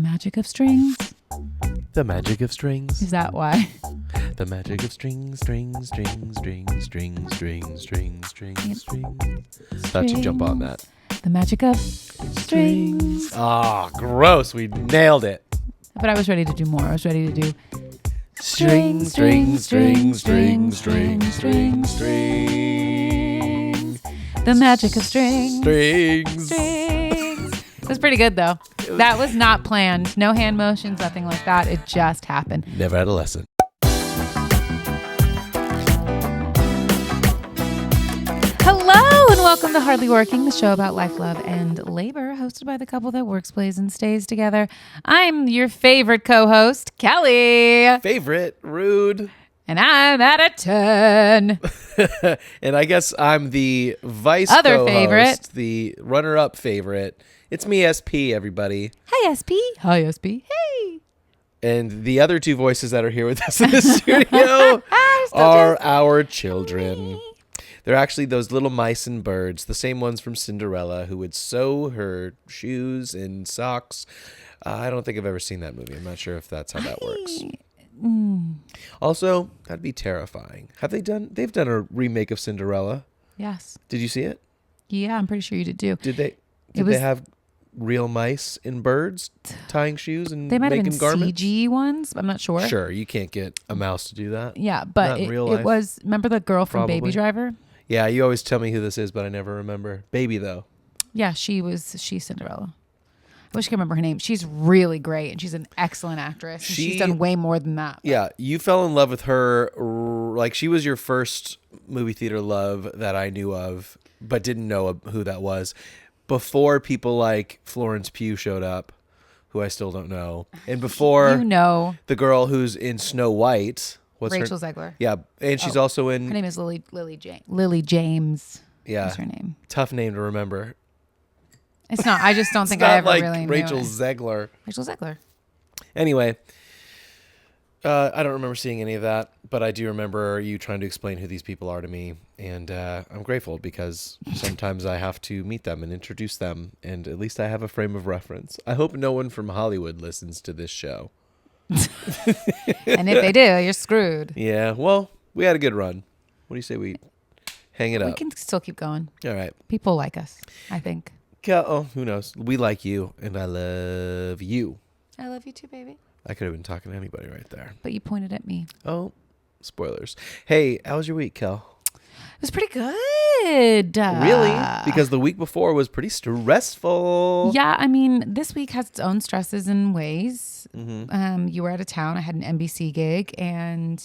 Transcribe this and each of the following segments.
magic of strings. The magic of strings. Is that why? The magic of strings. Thought you'd jump on that. The magic of strings. Ah, gross. We nailed it. But I was ready to do more. I was ready to do Strings. the magic of strings. Strings. It was pretty good though. That was not planned. No hand motions, nothing like that. It just happened. Never had a lesson. Hello and welcome to Hardly Working, the show about life, love, and labor, hosted by the couple that works, plays, and stays together. I'm your favorite co-host, Kellie. Favorite, rude. And I'm at a 10. And I guess I'm the vice Other co-host, favorite. the runner-up favorite. It's me, SP, everybody. Hey, SP. Hi, SP. Hey. And the other two voices that are here with us in the studio are our children. They're actually those little mice and birds, the same ones from Cinderella who would sew her shoes and socks. I don't think I've ever seen that movie. I'm not sure if that's how that works. Also, that'd be terrifying. They've done a remake of Cinderella. Yes. Did you see it? Yeah, I'm pretty sure you did too. Did they have real mice and birds tying shoes and They might have making been garments? CG ones. I'm not sure. Sure, you can't get a mouse to do that. Yeah, but Not in real it life. was, remember the girl from Probably. Baby Driver? Yeah, you always tell me who this is, but I never remember. Baby, though. Yeah, she's Cinderella. I wish I could remember her name. She's really great, and she's an excellent actress. And she's done way more than that. Yeah, you fell in love with her, like she was your first movie theater love that I knew of, but didn't know who that was. Before people like Florence Pugh showed up, who I still don't know. And before the girl who's in Snow White. Rachel Zegler. Yeah, and she's also in... Her name is Lily James. Yeah. That's her name. Tough name to remember. It's not. I just don't think It's I not ever like really knew Rachel it. Zegler. Rachel Zegler. Anyway, I don't remember seeing any of that, but I do remember you trying to explain who these people are to me, and I'm grateful because sometimes I have to meet them and introduce them, and at least I have a frame of reference. I hope no one from Hollywood listens to this show. And if they do, you're screwed. Yeah, well, we had a good run. What do you say we hang it up? We can still keep going. All right. People like us, I think. Oh, who knows? We like you, and I love you. I love you too, baby. I could have been talking to anybody right there. But you pointed at me. Oh, spoilers. Hey, how was your week, Kel? It was pretty good. Really? Because the week before was pretty stressful. Yeah, I mean, this week has its own stresses and ways. Mm-hmm. You were out of town. I had an NBC gig, and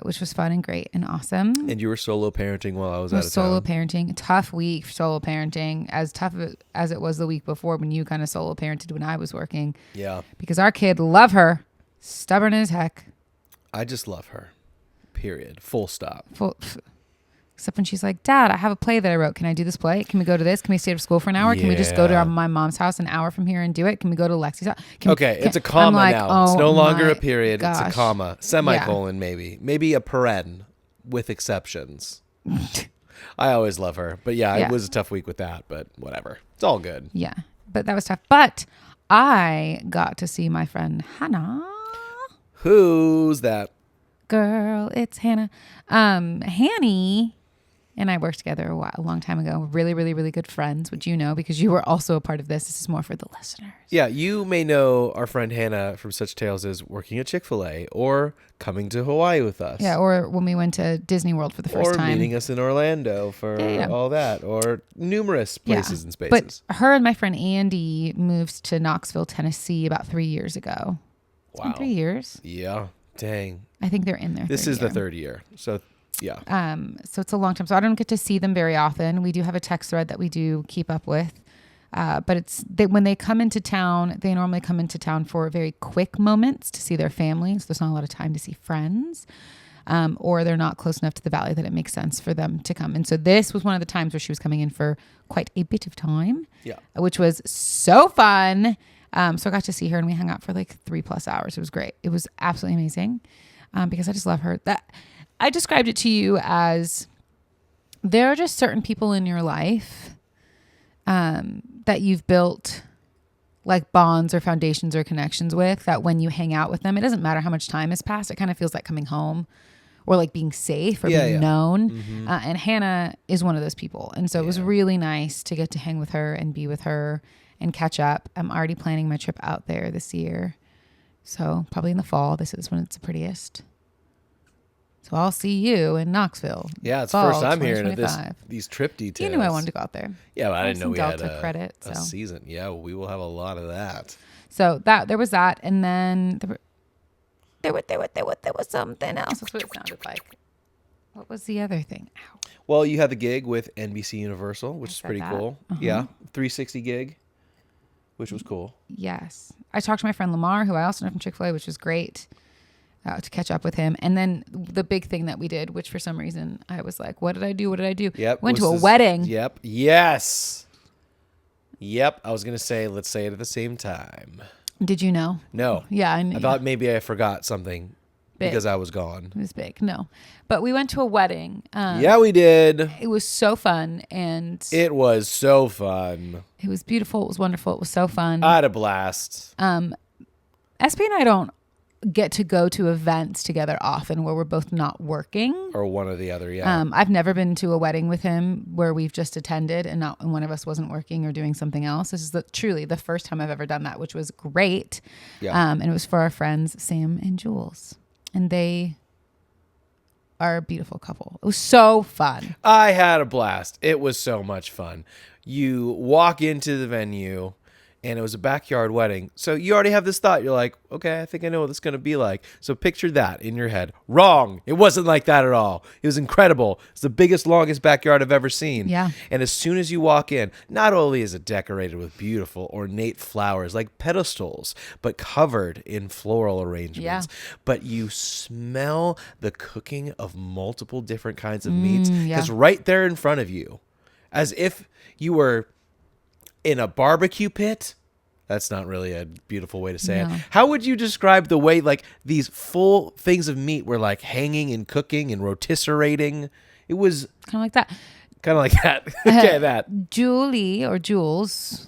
which was fun and great and awesome. And you were solo parenting while I was out of solo town. parenting. Tough week for solo parenting. As tough as it was the week before when you kind of solo parented when I was working. Yeah. Because our kid, love her, stubborn as heck. I just love her. Period. Full stop. Except when she's like, Dad, I have a play that I wrote. Can I do this play? Can we go to this? Can we stay to school for an hour? Can we just go to my mom's house an hour from here and do it? Can we go to Lexi's house? It's a comma now. It's no longer a period. Gosh. It's a comma. Semicolon, maybe. Maybe a paren with exceptions. I always love her. But yeah, it was a tough week with that, but whatever. It's all good. Yeah, but that was tough. But I got to see my friend Hannah. Who's that? Girl, it's Hannah. Hanny and I worked together a long time ago. Really, really, really good friends, which you know because you were also a part of this. This is more for the listeners. Yeah, you may know our friend Hannah from such tales as working at Chick-fil-A or coming to Hawaii with us. Yeah, or when we went to Disney World for the first time. Or meeting us in Orlando for all that. Or numerous places and spaces. But her and my friend Andy moved to Knoxville, Tennessee about 3 years ago. It's been 3 years. Yeah, dang. I think they're in there. This is the third year. So, yeah. So it's a long time. So I don't get to see them very often. We do have a text thread that we do keep up with. But when they come into town, they normally come into town for very quick moments to see their families. There's not a lot of time to see friends. Or they're not close enough to the valley that it makes sense for them to come. And so this was one of the times where she was coming in for quite a bit of time. Yeah. Which was so fun. So I got to see her and we hung out for like 3+ hours. It was great. It was absolutely amazing. Because I just love her. That I described it to you as there are just certain people in your life that you've built like bonds or foundations or connections with, that when you hang out with them, it doesn't matter how much time has passed. It kind of feels like coming home or like being safe or being known. And Hannah is one of those people. And so it was really nice to get to hang with her and be with her and catch up. I'm already planning my trip out there this year. So probably in the fall. This is when it's the prettiest. So I'll see you in Knoxville. Yeah, it's the first time hearing of these trip details. You knew I wanted to go out there. Yeah, but I didn't know we Delta had credit, a season. Yeah, well, we will have a lot of that. So there was that, and then there was something else. That's what it sounded like. What was the other thing? Ow. Well, you had the gig with NBC Universal, which is pretty cool. Yeah, 360 gig, which was cool. Yes, I talked to my friend Lamar, who I also know from Chick-fil-A, which was great. To catch up with him. And then the big thing that we did, which for some reason I was like, what did I do? Yep. Went to a wedding. Yep. Yes. Yep. I was going to say, let's say it at the same time. Did you know? No. Yeah. I thought maybe I forgot something because I was gone. It was big. No. But we went to a wedding. Yeah, we did. It was so fun. And it was so fun. It was beautiful. It was wonderful. It was so fun. I had a blast. SP and I don't get to go to events together often where we're both not working, or one or the other. Yeah. I've never been to a wedding with him where we've just attended and one of us wasn't working or doing something else. This is truly the first time I've ever done that, which was great. Yeah. And it was for our friends Sam and Jules, and they are a beautiful couple. It was so fun. I had a blast. It was so much fun. You walk into the venue, and it was a backyard wedding. So you already have this thought. You're like, okay, I think I know what it's going to be like. So picture that in your head. Wrong. It wasn't like that at all. It was incredible. It's the biggest, longest backyard I've ever seen. Yeah. And as soon as you walk in, not only is it decorated with beautiful, ornate flowers like pedestals, but covered in floral arrangements. Yeah. But you smell the cooking of multiple different kinds of meats. Because right there in front of you, as if you were in a barbecue pit. That's not really a beautiful way to say it. How would you describe the way like these full things of meat were like hanging and cooking and rotisserating? It was kind of like that. Okay, that. Julie or Jules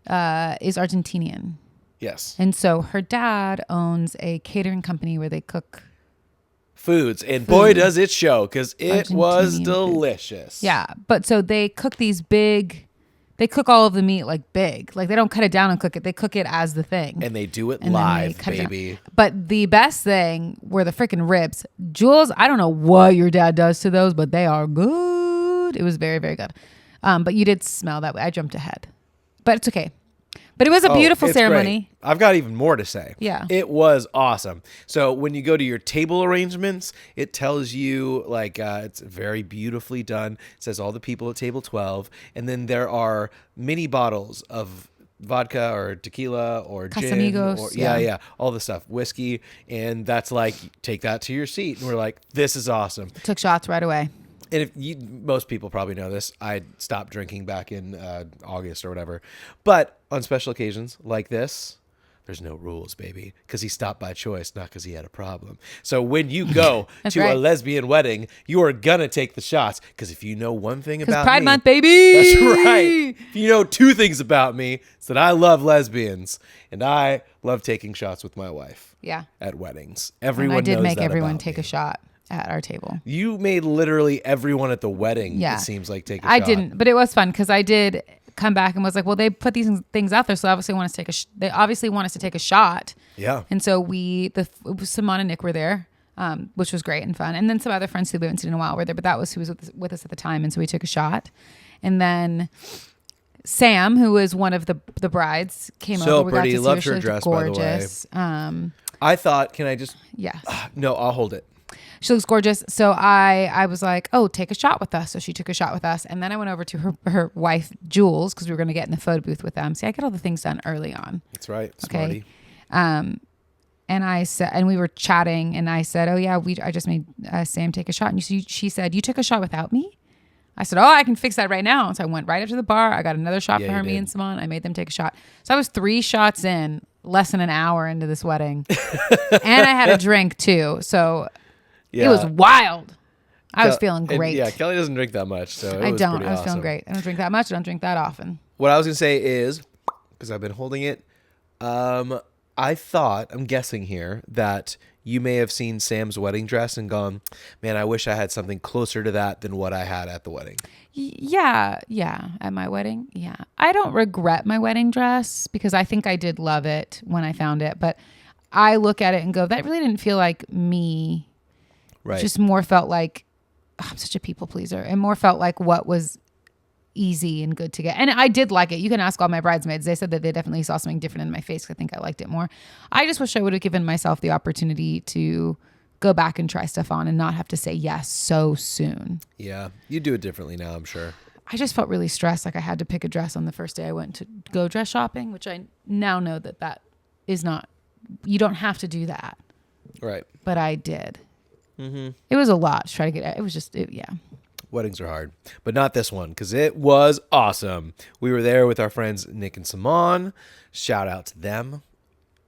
is Argentinian. Yes. And so her dad owns a catering company where they cook foods. And boy, does it show, because it was delicious. Food. Yeah. But so they cook these big... They cook all of the meat like big. Like they don't cut it down and cook it. They cook it as the thing. And they do it live, baby. But the best thing were the freaking ribs. Jules, I don't know what your dad does to those, but they are good. It was very, very good. But you did smell that way. I jumped ahead. But it's okay. But it was a beautiful ceremony. Great. I've got even more to say. Yeah. It was awesome. So when you go to your table arrangements, it tells you like it's very beautifully done. It says all the people at table 12. And then there are mini bottles of vodka or tequila or gin. Or, yeah. All the stuff. Whiskey. And that's like, take that to your seat. And we're like, this is awesome. Took shots right away. And most people probably know this, I stopped drinking back in August or whatever. But on special occasions like this, there's no rules, baby, because he stopped by choice, not because he had a problem. So when you go to a lesbian wedding, you are going to take the shots, because if you know one thing about Pride me... Month, baby! That's right. If you know two things about me, it's that I love lesbians, and I love taking shots with my wife. Yeah. At weddings. Everyone knows that. I did make everyone about take me. A shot at our table. You made literally everyone at the wedding, it seems like, take a shot. I didn't, but it was fun because I did come back and was like, well, they put these things out there, so obviously want us to take they obviously want us to take a shot. Yeah. And so Simone and Nick were there, which was great and fun. And then some other friends who we haven't seen in a while were there, but that was who was with us at the time. And so we took a shot. And then Sam, who was one of the brides, came over. So we pretty. Got to Loved see her. her dress, gorgeous. by the way. I thought, can I just... Yes. No, I'll hold it. She looks gorgeous. So I was like, oh, take a shot with us. So she took a shot with us. And then I went over to her wife, Jules, because we were going to get in the photo booth with them. See, I get all the things done early on. That's right. Okay. Smarty. And I said, and we were chatting, and I said, oh yeah, I just made Sam take a shot. And she said, you took a shot without me? I said, oh, I can fix that right now. So I went right up to the bar. I got another shot for her, me and Simone. I made them take a shot. So I was 3 shots in, less than an hour into this wedding. And I had a drink too. So it was wild. I was feeling great. Yeah, Kelly doesn't drink that much. So I don't. I was feeling great. I don't drink that much. I don't drink that often. What I was going to say is, because I've been holding it I'm guessing here that you may have seen Sam's wedding dress and gone, man, I wish I had something closer to that than what I had at the wedding. Yeah. At my wedding. Yeah. I don't regret my wedding dress because I think I did love it when I found it. But I look at it and go, that really didn't feel like me. Right. Just more felt like, I'm such a people pleaser, and more felt like what was easy and good to get. And I did like it. You can ask all my bridesmaids. They said that they definitely saw something different in my face. I think I liked it more. I just wish I would have given myself the opportunity to go back and try stuff on and not have to say yes so soon. Yeah. You do it differently now, I'm sure. I just felt really stressed. Like I had to pick a dress on the first day I went to go dress shopping, which I now know that is not, you don't have to do that. Right. But I did. Mm-hmm. It was a lot to try to get. It was just, yeah. Weddings are hard, but not this one because it was awesome. We were there with our friends Nick and Simon. Shout out to them.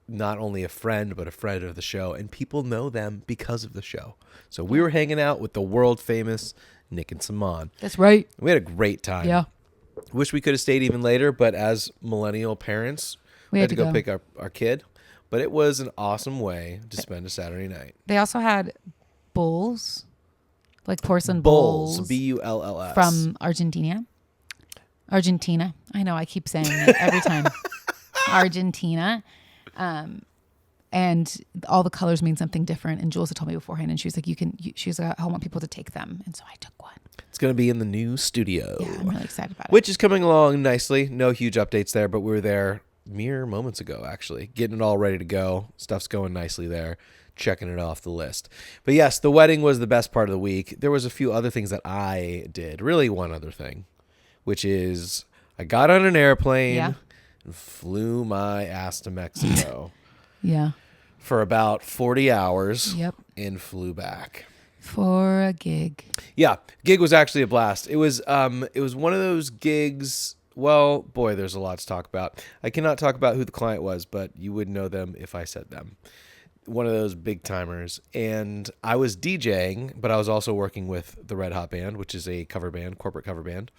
Not only a friend, but a friend of the show, and people know them because of the show. So we were hanging out with the world famous Nick and Simon. That's right. We had a great time. Yeah. Wish we could have stayed even later, but as millennial parents, we had to go pick our kid. But it was an awesome way to spend a Saturday night. They also had bowls, like porcelain bowls. Bulls. From Argentina. I know, I keep saying it every time. Argentina. And all the colors mean something different. And Jules had told me beforehand, and she was like, she was like, I want people to take them. And so I took one. It's going to be in the new studio. Yeah, I'm really excited about it. Which is coming along nicely. No huge updates there, but we were there mere moments ago, actually. Getting it all ready to go. Stuff's going nicely there. Checking it off the list. But yes, the wedding was the best part of the week. There was a few other things that I did. Really one other thing, which is I got on an airplane and flew my ass to Mexico. Yeah. For about 40 hours. Yep. And flew back. For a gig. Yeah. Gig was actually a blast. It was one of those gigs. Well, boy, there's a lot to talk about. I cannot talk about who the client was, but you would know them if I said them. One of those big timers. And I was DJing, but I was also working with the Red Hot Band, which is a cover band, corporate cover band.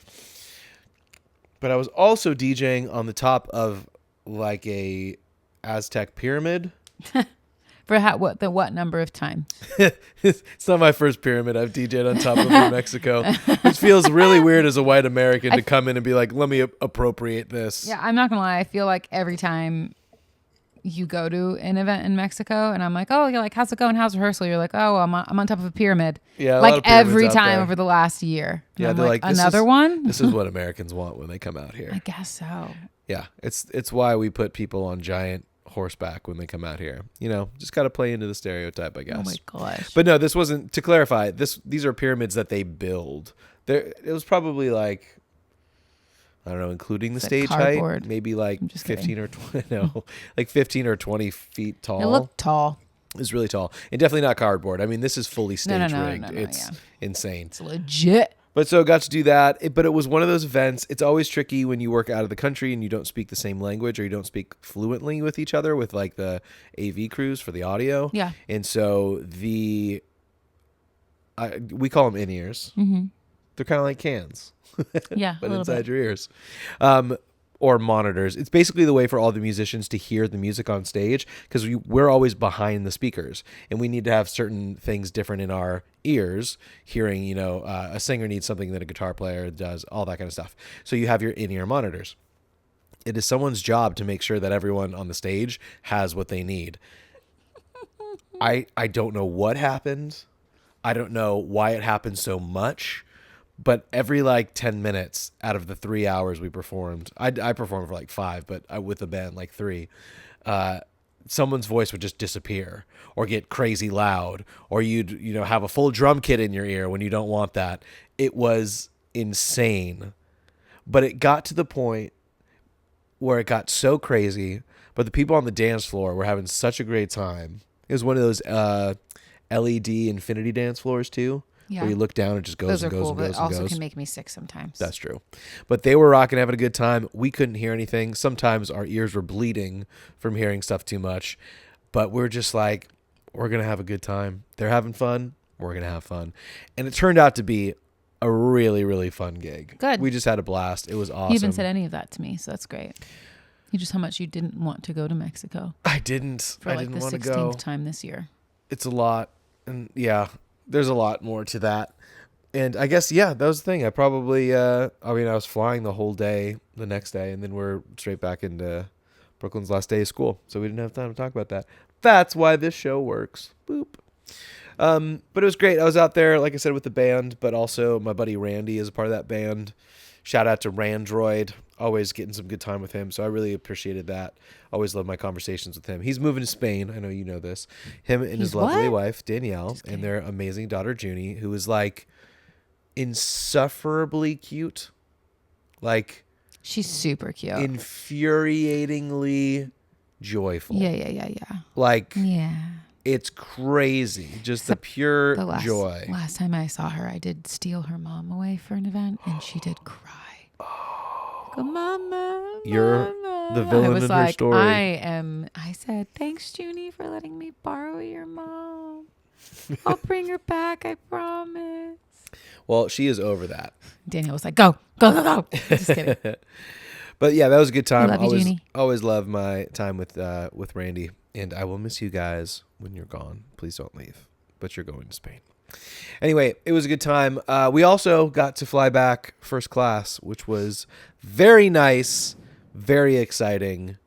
But I was also DJing on the top of like a Aztec pyramid. For what number of times? It's not my first pyramid I've DJed on top of in Mexico. It feels really weird as a white American to come in and be like, let me appropriate this. Yeah, I'm not gonna lie. I feel like every time you go to an event in Mexico and I'm like, oh, you're like, how's it going? How's rehearsal? You're like, oh, I'm on top of a pyramid. Yeah, like every time over the last year. And yeah, I'm they're like another one. This is what Americans want when they come out here. I guess so. Yeah, it's why we put people on giant horseback when they come out here. You know, just got to play into the stereotype, I guess. Oh my gosh. But no, this wasn't, to clarify, these are pyramids that they build. It was probably like, I don't know, including the stage height, maybe like 15 or 20, no, like 15 or 20 feet tall. It looked tall. It's really tall. And definitely not cardboard. I mean, this is fully stage rigged. No, it's insane. It's legit. But so got to do that. But it was one of those events. It's always tricky when you work out of the country and you don't speak the same language or you don't speak fluently with each other with like the AV crews for the audio. Yeah. And so we call them in-ears. Mm-hmm. They're kind of like cans. Yeah. But inside your ears. Or monitors. It's basically the way for all the musicians to hear the music on stage because we're always behind the speakers and we need to have certain things different in our ears, hearing, you know, a singer needs something that a guitar player does, all that kind of stuff. So you have your in-ear monitors. It is someone's job to make sure that everyone on the stage has what they need. I don't know what happened. I don't know why it happened so much. But every like 10 minutes out of the 3 hours we performed, I performed for like 5, but with the band like 3, someone's voice would just disappear or get crazy loud, or you'd have a full drum kit in your ear when you don't want that. It was insane. But it got to the point where it got so crazy, but the people on the dance floor were having such a great time. It was one of those LED infinity dance floors too. Yeah. Where you look down and it just goes and goes and goes and goes. Those are cool, but also can make me sick sometimes. That's true. But they were rocking, having a good time. We couldn't hear anything. Sometimes our ears were bleeding from hearing stuff too much. But we're just like, we're going to have a good time. They're having fun. We're going to have fun. And it turned out to be a really, really fun gig. Good. We just had a blast. It was awesome. You haven't said any of that to me, so that's great. Just how much you didn't want to go to Mexico. I didn't. For I like didn't the want to 16th go. time this year. It's a lot. And yeah, there's a lot more to that. And I guess, yeah, that was the thing. I probably, I was flying the whole day the next day, and then we're straight back into Brooklyn's last day of school. So we didn't have time to talk about that. That's why this show works. Boop. But it was great. I was out there, like I said, with the band, but also my buddy Randy is a part of that band. Shout out to Randroid. Always getting some good time with him. So I really appreciated that. Always love my conversations with him. He's moving to Spain. I know you know this. Him and his lovely wife, Danielle, and their amazing daughter, Junie, who is like insufferably cute. Like, she's super cute. Infuriatingly joyful. Yeah. Like, yeah. It's crazy. Just the pure joy. Last time I saw her, I did steal her mom away for an event, and she did cry. Go, Mama. You're the villain in her story. I said, thanks, Junie, for letting me borrow your mom. I'll bring her back, I promise. Well, she is over that. Daniel was like, go. Just kidding. But yeah, that was a good time. Love you, Junie. Always love my time with Randy. And I will miss you guys when you're gone. Please don't leave. But you're going to Spain. Anyway, it was a good time. We also got to fly back first class, which was very nice, very exciting,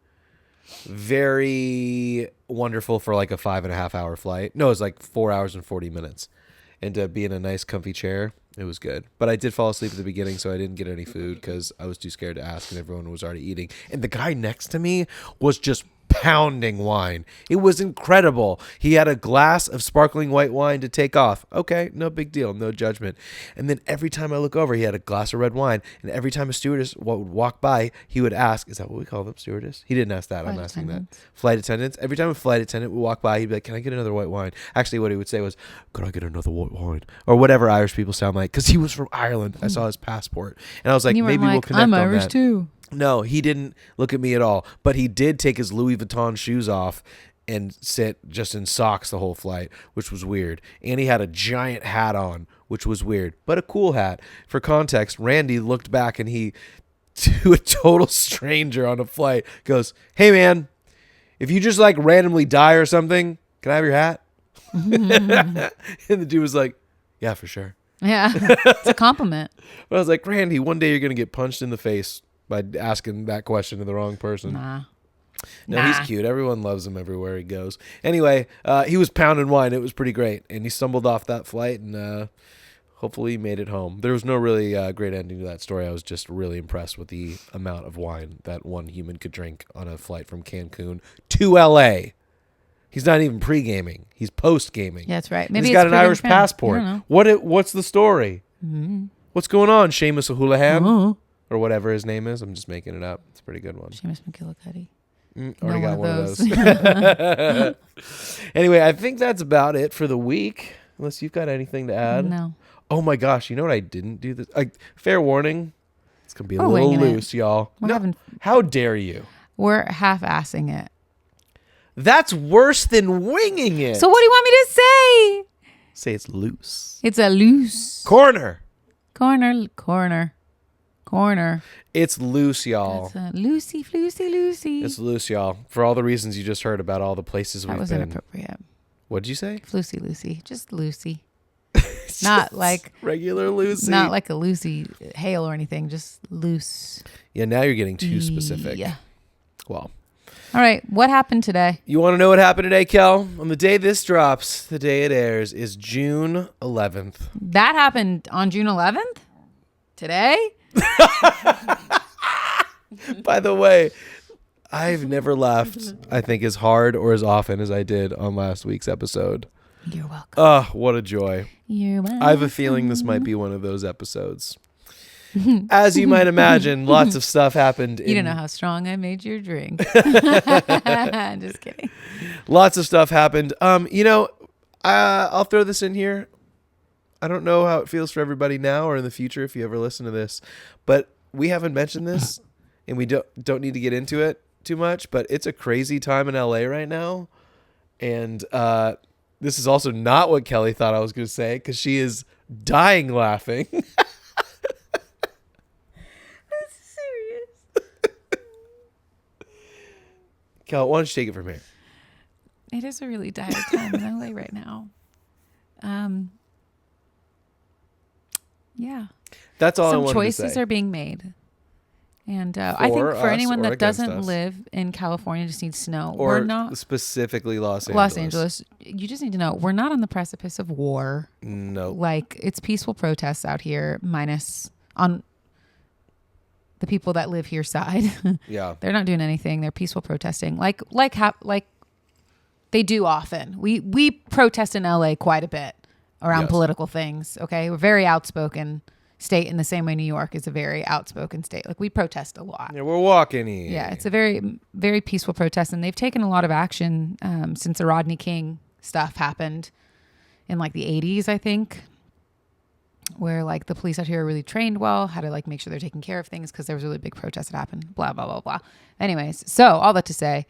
very wonderful for like a 5.5 hour flight. No, it was like 4 hours and 40 minutes. And to be in a nice comfy chair, it was good. But I did fall asleep at the beginning, so I didn't get any food because I was too scared to ask and everyone was already eating. And the guy next to me was just pounding wine. It was incredible. He had a glass of sparkling white wine to take off. Okay, no big deal, no judgment. And then every time I look over, he had a glass of red wine. And every time a stewardess would walk by, he would ask, is that what we call them, stewardess? He didn't ask that. I'm asking that. Flight attendants. Every time a flight attendant would walk by, he'd be like, can I get another white wine? Actually, what he would say was, could I get another white wine? Or whatever Irish people sound like. Because he was from Ireland. I saw his passport. And I was like, maybe we'll connect on that. I'm Irish too. No, he didn't look at me at all. But he did take his Louis Vuitton shoes off and sit just in socks the whole flight, which was weird. And he had a giant hat on, which was weird, but a cool hat. For context, Randy looked back and he, to a total stranger on a flight, goes, hey, man, if you just like randomly die or something, can I have your hat? And the dude was like, yeah, for sure. Yeah, it's a compliment. But I was like, Randy, one day you're going to get punched in the face by asking that question to the wrong person. No, he's cute. Everyone loves him everywhere he goes. Anyway, he was pounding wine. It was pretty great. And he stumbled off that flight and hopefully he made it home. There was no really great ending to that story. I was just really impressed with the amount of wine that one human could drink on a flight from Cancun to L.A. He's not even pre-gaming. He's post-gaming. Yeah, that's right. Maybe he's got an Irish passport. What's the story? Mm-hmm. What's going on, Seamus O'Houlihan? Uh-huh. Or whatever his name is. I'm just making it up. It's a pretty good one. Seamus McGillicuddy. Already got one of those. Anyway, I think that's about it for the week. Unless you've got anything to add. No. Oh my gosh, you know what I didn't do this? Fair warning. It's going to be a little loose, y'all. How dare you? We're half-assing it. That's worse than winging it. So what do you want me to say? Say it's loose. It's a loose. Corner. It's loose, y'all. It's a loosey, floosey. It's loose, y'all. For all the reasons you just heard about all the places we've been. That was inappropriate. What'd you say? Floosey, loosey. Just loosey. Not like regular Lucy. Not like a Lucy hail or anything. Just loose. Yeah, now you're getting too specific. Yeah. Well. All right. What happened today? You want to know what happened today, Kel? On the day this drops, the day it airs, is June 11th. That happened on June 11th? Today? By the way, I've never laughed, I think, as hard or as often as I did on last week's episode. You're welcome. Oh, what a joy. You're welcome. I have a feeling this might be one of those episodes. As you might imagine, lots of stuff happened. You don't know how strong I made your drink. Just kidding. Lots of stuff happened. I'll throw this in here. I don't know how it feels for everybody now or in the future if you ever listen to this, but we haven't mentioned this and we don't need to get into it too much, but it's a crazy time in LA right now. And this is also not what Kelly thought I was going to say because she is dying laughing. Kel, why don't you take it from here? It is a really dire time in LA right now. Yeah. That's all I Some wanted choices to say. are being made. And I think for us anyone or that against doesn't us. live in California, just needs to know Or we're not specifically Los Angeles. You just need to know we're not on the precipice of war. No. Like, it's peaceful protests out here, minus on the people that live here side. Yeah. They're not doing anything. They're peaceful protesting. Like they do often. We protest in LA quite a bit around political things. Okay. We're very outspoken state in the same way New York is a very outspoken state. Like, we protest a lot. Yeah, we're walking here. Yeah. It's a very, very peaceful protest. And they've taken a lot of action since the Rodney King stuff happened in like the 80s, I think, where like the police out here are really trained well, how to like make sure they're taking care of things because there was a really big protest that happened, blah, blah, blah, blah. Anyways, so all that to say,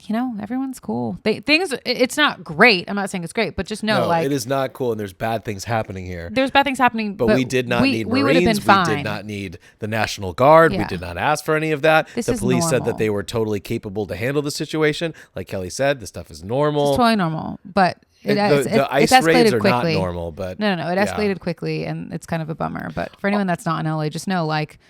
you know, everyone's cool. It's not great. I'm not saying it's great, but just know, like, it is not cool, and there's bad things happening here. There's bad things happening, but we did not need Marines. We would have been fine. We did not need the National Guard. Yeah. We did not ask for any of that. The police said that normal. they were totally capable to handle the situation. Like Kelly said, this stuff is normal. It's totally normal, but the ice escalated raids are quickly. not normal, but No, it escalated quickly, and it's kind of a bummer. But for anyone that's not in LA, just know, like,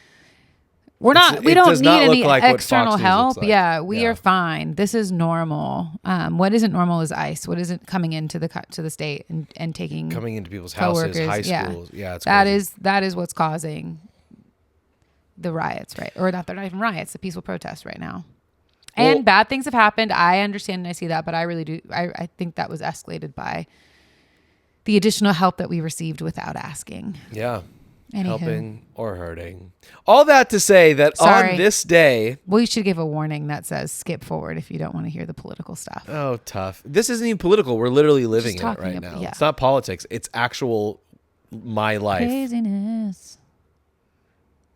we don't need any external help. Like. Yeah, we are fine. This is normal. What isn't normal is ICE. What isn't coming into the state and taking coming into people's houses, high schools. Yeah, it's that is what's causing the riots, right? Or not? They're not even riots. The peaceful protests right now. And bad things have happened. I understand and I see that, but I really do. I think that was escalated by the additional help that we received without asking. Yeah. Anywho. Helping or hurting. All that to say that on this day... We should give a warning that says skip forward if you don't want to hear the political stuff. Oh, tough. This isn't even political. We're literally living in it right now. Yeah. It's not politics. It's actual my life. Craziness.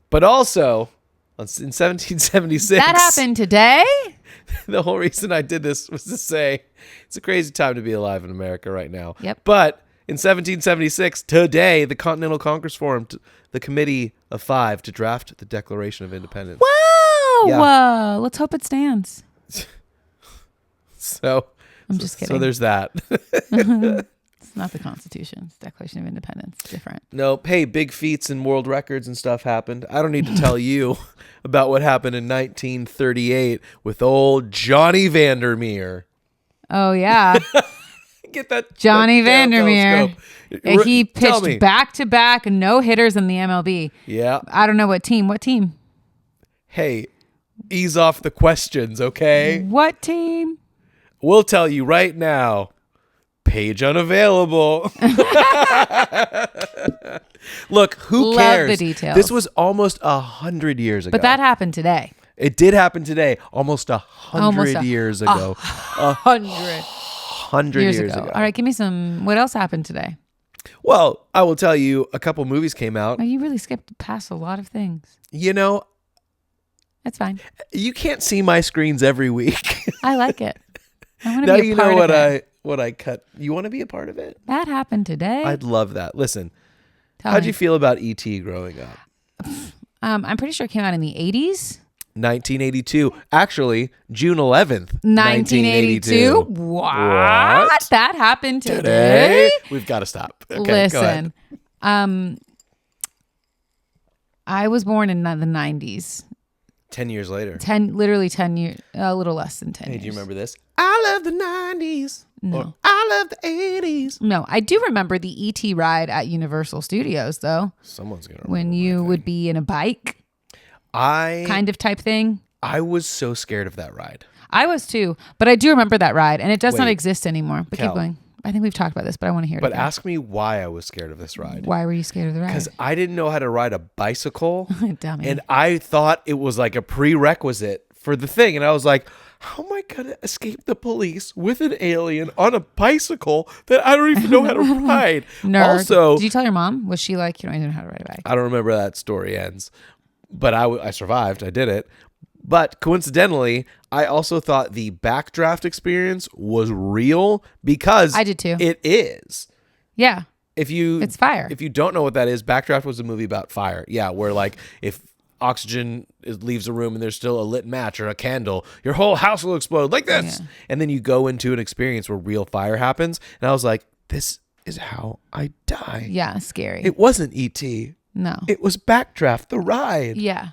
But also, in 1776... That happened today? The whole reason I did this was to say it's a crazy time to be alive in America right now. Yep. But... in 1776, today, the Continental Congress formed the Committee of Five to draft the Declaration of Independence. Wow! Yeah. Let's hope it stands. So I'm just kidding. So there's that. It's not the Constitution. It's Declaration of Independence. It's different. No, hey, big feats and world records and stuff happened. I don't need to tell you about what happened in 1938 with old Johnny Vander Meer. Oh, yeah. Get that Johnny that Vander Meer. He pitched back-to-back no-hitters in the MLB. Yeah. I don't know what team. What team? Hey, ease off the questions, okay? What team? We'll tell you right now. Page unavailable. Look, who cares? Love the details. This was almost 100 years ago. But that happened today. It did happen today. Almost 100 years ago. 100 years ago. All right, give me some. What else happened today? Well, I will tell you, a couple movies came out. Oh, you really skipped past a lot of things. You know, that's fine. You can't see my screens every week. I like it. I want to now be a you part know of it. what I cut. You want to be a part of it? That happened today. I'd love that. Listen, Tell how'd me. you feel about E.T. growing up? I'm pretty sure it came out in the 80s. 1982. Actually, June 11th, 1982. What? That happened today? We've got to stop. Okay, listen, I was born in the 90s. 10 years later. Literally 10 years, a little less than 10 years. Do you remember this? I love the 90s. No. Or, I love the 80s. No, I do remember the E.T. ride at Universal Studios, though. Someone's going to when you would be in a bike. Kind of type thing. I was so scared of that ride. I was too, but I do remember that ride, and it does not exist anymore. But keep going. I think we've talked about this, but I want to hear it. But ask me why I was scared of this ride. Why were you scared of the ride? Because I didn't know how to ride a bicycle. Dummy. And I thought it was like a prerequisite for the thing. And I was like, how am I going to escape the police with an alien on a bicycle that I don't even know how to ride? Nerd. Also, did you tell your mom? Was she like, I don't know how to ride a bike? I don't remember how that story ends. But I survived. I did it. But coincidentally, I also thought the backdraft experience was real because I did too. It is. Yeah. It's fire. If you don't know what that is, Backdraft was a movie about fire. Yeah, where like if oxygen leaves a room and there's still a lit match or a candle, your whole house will explode like this. Yeah. And then you go into an experience where real fire happens. And I was like, this is how I die. Yeah, scary. It wasn't E.T. No. It was Backdraft, the ride. Yeah.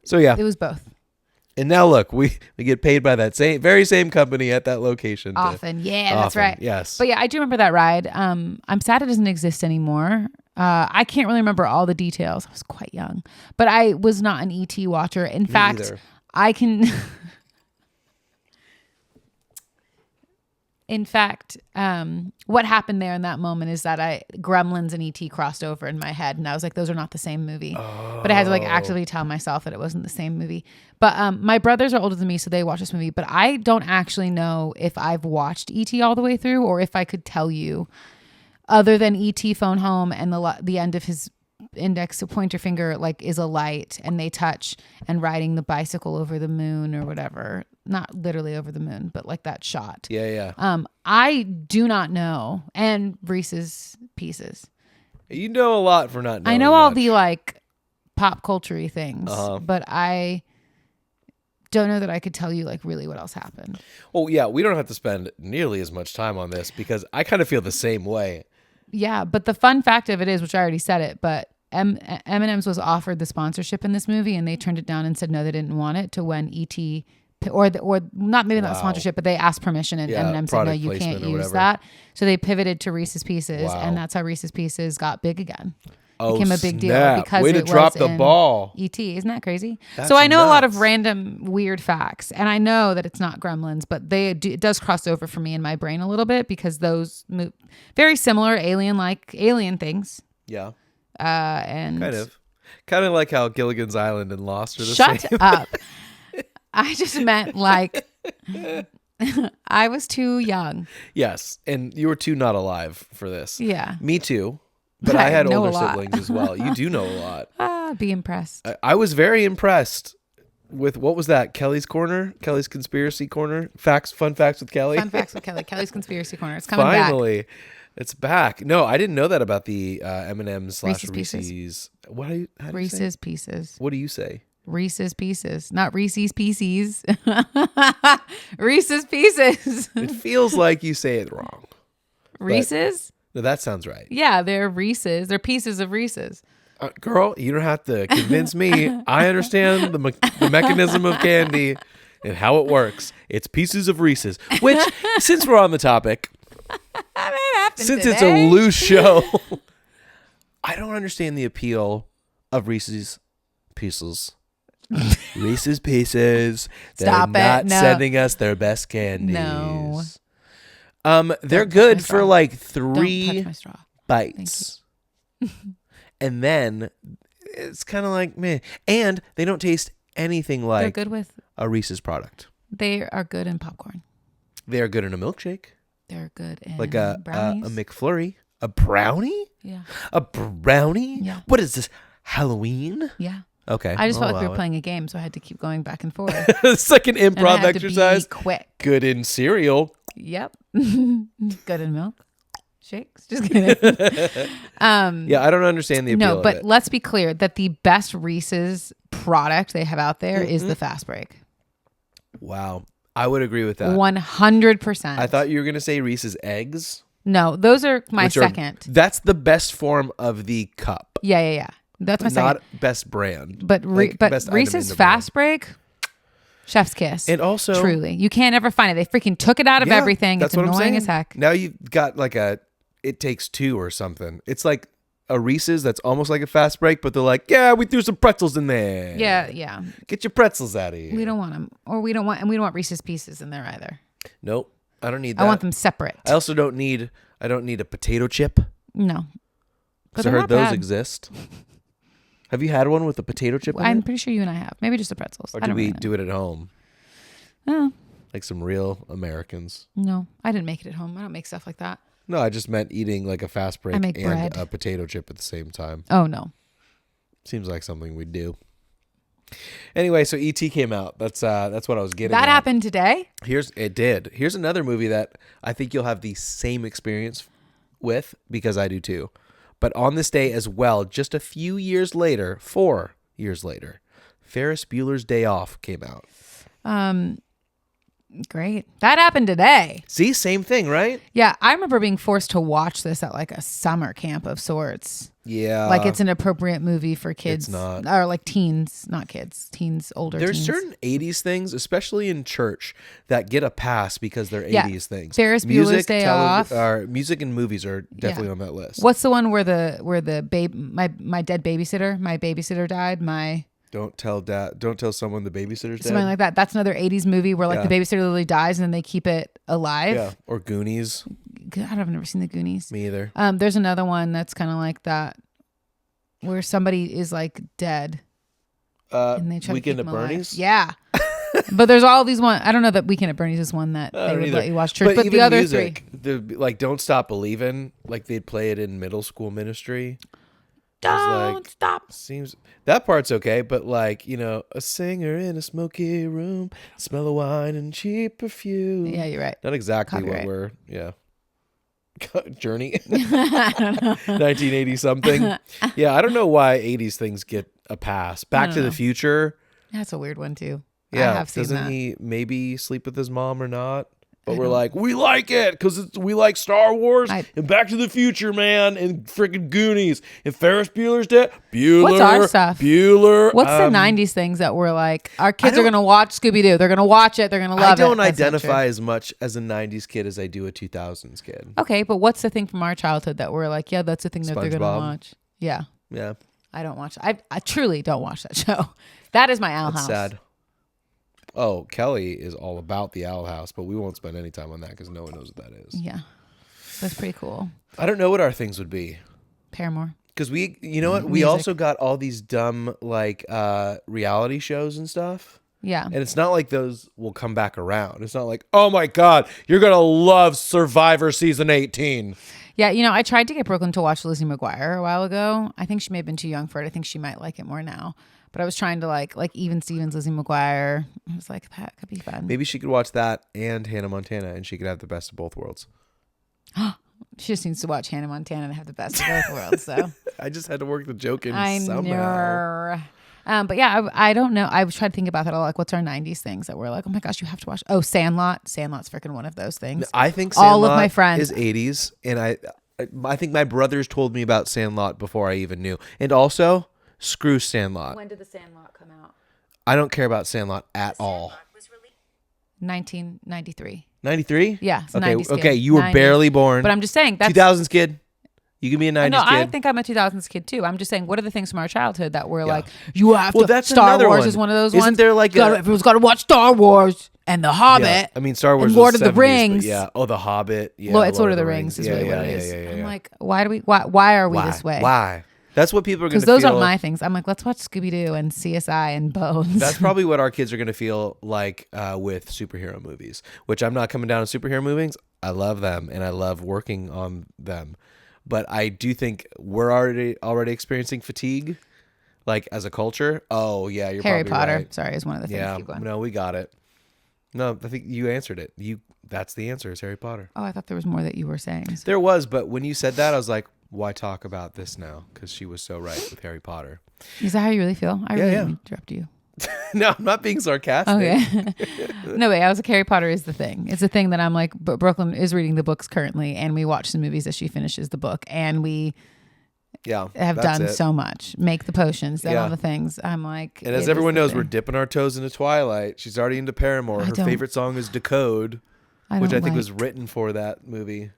So yeah. It was both. And now look, we get paid by that very same company at that location. Often. That's right. Yes. But yeah, I do remember that ride. I'm sad it doesn't exist anymore. I can't really remember all the details. I was quite young, but I was not an ET watcher. In fact, either. I can. In fact, what happened there in that moment is that Gremlins and ET crossed over in my head, and I was like, those are not the same movie. But I had to like actively tell myself that it wasn't the same movie. But my brothers are older than me, so they watch this movie. But I don't actually know if I've watched ET all the way through, or if I could tell you, other than ET phone home and the end of his index pointer finger like is a light and they touch and riding the bicycle over the moon or whatever. Not literally over the moon, but like that shot. Yeah. I do not know. And Reese's Pieces. You know a lot for not knowing. I know much. all the like pop culture-y things, but I don't know that I could tell you like really what else happened. Well, yeah, we don't have to spend nearly as much time on this because I kind of feel the same way. Yeah, but the fun fact of it is, which I already said it, but M&M's was offered the sponsorship in this movie and they turned it down and said no, they didn't want it, to when E.T. or not maybe not sponsorship, but they asked permission and M&M said no, you can't use that. So they pivoted to Reese's Pieces, and that's how Reese's Pieces got big again. Became a big deal because way to drop the ball. E.T. Isn't that crazy? That's so I know nuts. a lot of random weird facts, and I know that it's not Gremlins, but it does cross over for me in my brain a little bit because those very similar alien things. Yeah. And kind of like how Gilligan's Island and Lost are the same. same. Shut up. I just meant like I was too young. Yes, and you were too not alive for this. Yeah. Me too. But I had older lot. siblings as well. You do know a lot. Be impressed. I was very impressed with, what was that? Kellie's Corner? Kellie's Conspiracy Corner? Fun facts with Kellie? Fun facts with Kellie. Kellie's Conspiracy Corner. It's coming back. Finally. It's back. No, I didn't know that about the M&M's / Reese's Reese's. Pieces. How do Reese's Pieces. What do you say? Reese's Pieces. Not Reese's Pieces. Reese's Pieces. It feels like you say it wrong. Reese's? No, that sounds right. Yeah, they're Reese's. They're pieces of Reese's. Girl, you don't have to convince me. I understand the mechanism of candy and how it works. It's pieces of Reese's, which, since we're on the topic, since it's a loose show, I don't understand the appeal of Reese's Pieces. Reese's Pieces. Stop They're not it. No. sending us their best candies. No. They're good for like Don't 3 touch my straw. bites. And then it's kind of like meh. And they don't taste anything like They're good with. a Reese's product. They are good in popcorn. They are good in a milkshake. They're good in Like a brownies. McFlurry. A brownie? Yeah. A brownie? Yeah. What is this? Halloween? Yeah. Okay. I just I'll felt like we allow were it. playing a game, so I had to keep going back and forth. It's like an And I improv had exercise. to be quick. Good in cereal. Yep. Good in milk. Shakes. Just kidding. Yeah, I don't understand the appeal No, of but it. let's be clear that the best Reese's product they have out there is the Fast Break. Wow. I would agree with that. 100%. I thought you were going to say Reese's Eggs. No, those are my which are- second. That's the best form of the cup. Yeah. That's my Not second. best brand. But best item in Reese's the Fast Break, chef's kiss. And also, truly, you can't ever find it. They freaking took it out of Yeah, everything. That's It's what I'm annoying saying. as heck. Now you've got like It Takes Two or something. It's like a Reese's that's almost like a Fast Break, but they're like, yeah, we threw some pretzels in there. Yeah. Get your pretzels out of here. We don't want them, or we don't want Reese's Pieces in there either. Nope. I don't need that. I want them separate. I also don't need a potato chip. No, but Because I they're heard not those bad. exist. Have you had one with a potato chip in I'm it? pretty sure you and I have. Maybe just the pretzels. Or I do don't we really know. do it at home? Oh, Like some real Americans. no, I didn't make it at home. I don't make stuff like that. No, I just meant eating like a Fast Break make and bread. a potato chip at the same time. Oh no. Seems like something we'd do. Anyway, so E.T. came out. That's what I was getting That at. happened today? It did. Here's another movie that I think you'll have the same experience with, because I do too. But on this day as well, just a few years later, 4 years later, Ferris Bueller's Day Off came out. Great. That happened today. See, same thing, right? Yeah, I remember being forced to watch this at like a summer camp of sorts. Yeah. Like it's an appropriate movie for kids. It's not. Or like teens, not kids. Teens, older There's teens. certain 80s things, especially in church, that get a pass because they're 80s things. Ferris Bueller's Day Off. Music and movies are definitely on that list. What's the one where the my dead babysitter, my babysitter died, Don't tell someone the babysitter's dead. something like that. That's another 80s movie where like the babysitter literally dies and then they keep it alive. Yeah. Or Goonies. I've never seen the Goonies. Me either. There's another one that's kind of like that where somebody is like dead. And they try Weekend to keep at them alive. Bernie's? Yeah. But there's all these one. I don't know that Weekend at Bernie's is one that they would let you watch church. But even the other music, three. like Don't Stop Believing, like they'd play it in middle school ministry. Don't stop. Seems that part's okay, but like, a singer in a smoky room, smell of wine and cheap perfume. Yeah, you're right. Not exactly Copyright. what Journey. 1980 something. Yeah, I don't know why 80s things get a pass. Back to the Future. That's a weird one too. Yeah, I have seen doesn't that. he maybe sleep with his mom or not? But we're like, we like it because we like Star Wars and Back to the Future, man, and freaking Goonies and Ferris Bueller's Dead. What's our stuff? Bueller. What's the 90s things that we're like, our kids are going to watch Scooby-Doo. They're going to watch it. They're going to love it. I don't identify as much as a 90s kid as I do a 2000s kid. Okay, but what's the thing from our childhood that we're like, yeah, that's the thing that they're going to SpongeBob. watch? Yeah. Yeah. I don't watch. I truly don't watch that show. That is my Owl That's House. sad. Oh, Kellie is all about the Owl House, but we won't spend any time on that because no one knows what that is. Yeah. That's pretty cool. I don't know what our things would be. Paramore. Because you know what? We also got all these dumb, like, reality shows and stuff. Yeah. And it's not like those will come back around. It's not like, oh my God, you're going to love Survivor Season 18. Yeah, I tried to get Brooklyn to watch Lizzie McGuire a while ago. I think she may have been too young for it. I think she might like it more now. But I was trying to like Even Stevens, Lizzie McGuire. I was like, that could be fun. Maybe she could watch that and Hannah Montana, and she could have the best of both worlds. She just needs to watch Hannah Montana and have the best of both worlds. So I just had to work the joke in I somehow. know. But yeah, I don't know. I was trying to think about that. Like, what's our 90s things that we're like, oh my gosh, you have to watch? Oh, Sandlot. Sandlot's freaking one of those things. I think Sandlot all of my friends is 80s, and I think my brothers told me about Sandlot before I even knew. And also, screw Sandlot. When did the Sandlot come out? I don't care about Sandlot at all. 1993. 93? Yeah. It's okay. 90s kid. Okay. You were 90s. barely born. But I'm just saying that's 2000s kid. You can be a 90s no, kid. I think I'm a 2000s kid too. I'm just saying, what are the things from our childhood that we're like, you have to. That's Star another Wars one. is one of those Isn't ones. there like everyone's got to watch Star Wars and The Hobbit. Yeah. I mean, Star Wars and was Lord of the 70s, Rings. Yeah. Oh, The Hobbit. Yeah. Well, it's Lord of the Rings is really what it is. I'm like, why are we this way? Why? That's what people are going to feel. Because those feel. aren't my things. I'm like, let's watch Scooby-Doo and CSI and Bones. That's probably what our kids are going to feel like with superhero movies, which I'm not coming down on superhero movies. I love them and I love working on them. But I do think we're already experiencing fatigue, like as a culture. Oh, yeah, you're Harry probably Potter. right. Sorry, is one of the things. Yeah, Keep going. no, we got it. No, I think you answered it. That's the answer is Harry Potter. Oh, I thought there was more that you were saying. There was, but when you said that, I was like, why talk about this now? Because she was so right with Harry Potter. Is that how you really feel? I really didn't interrupt you. No, I'm not being sarcastic. Okay. No way. I was like, Harry Potter is the thing. It's a thing that I'm like, but Brooklyn is reading the books currently, and we watch the movies as she finishes the book, and we have done so much. Make the potions, done all the things. I'm like, and as everyone knows, we're dipping our toes into Twilight. She's already into Paramore. Her favorite song is Decode, which I think was written for that movie.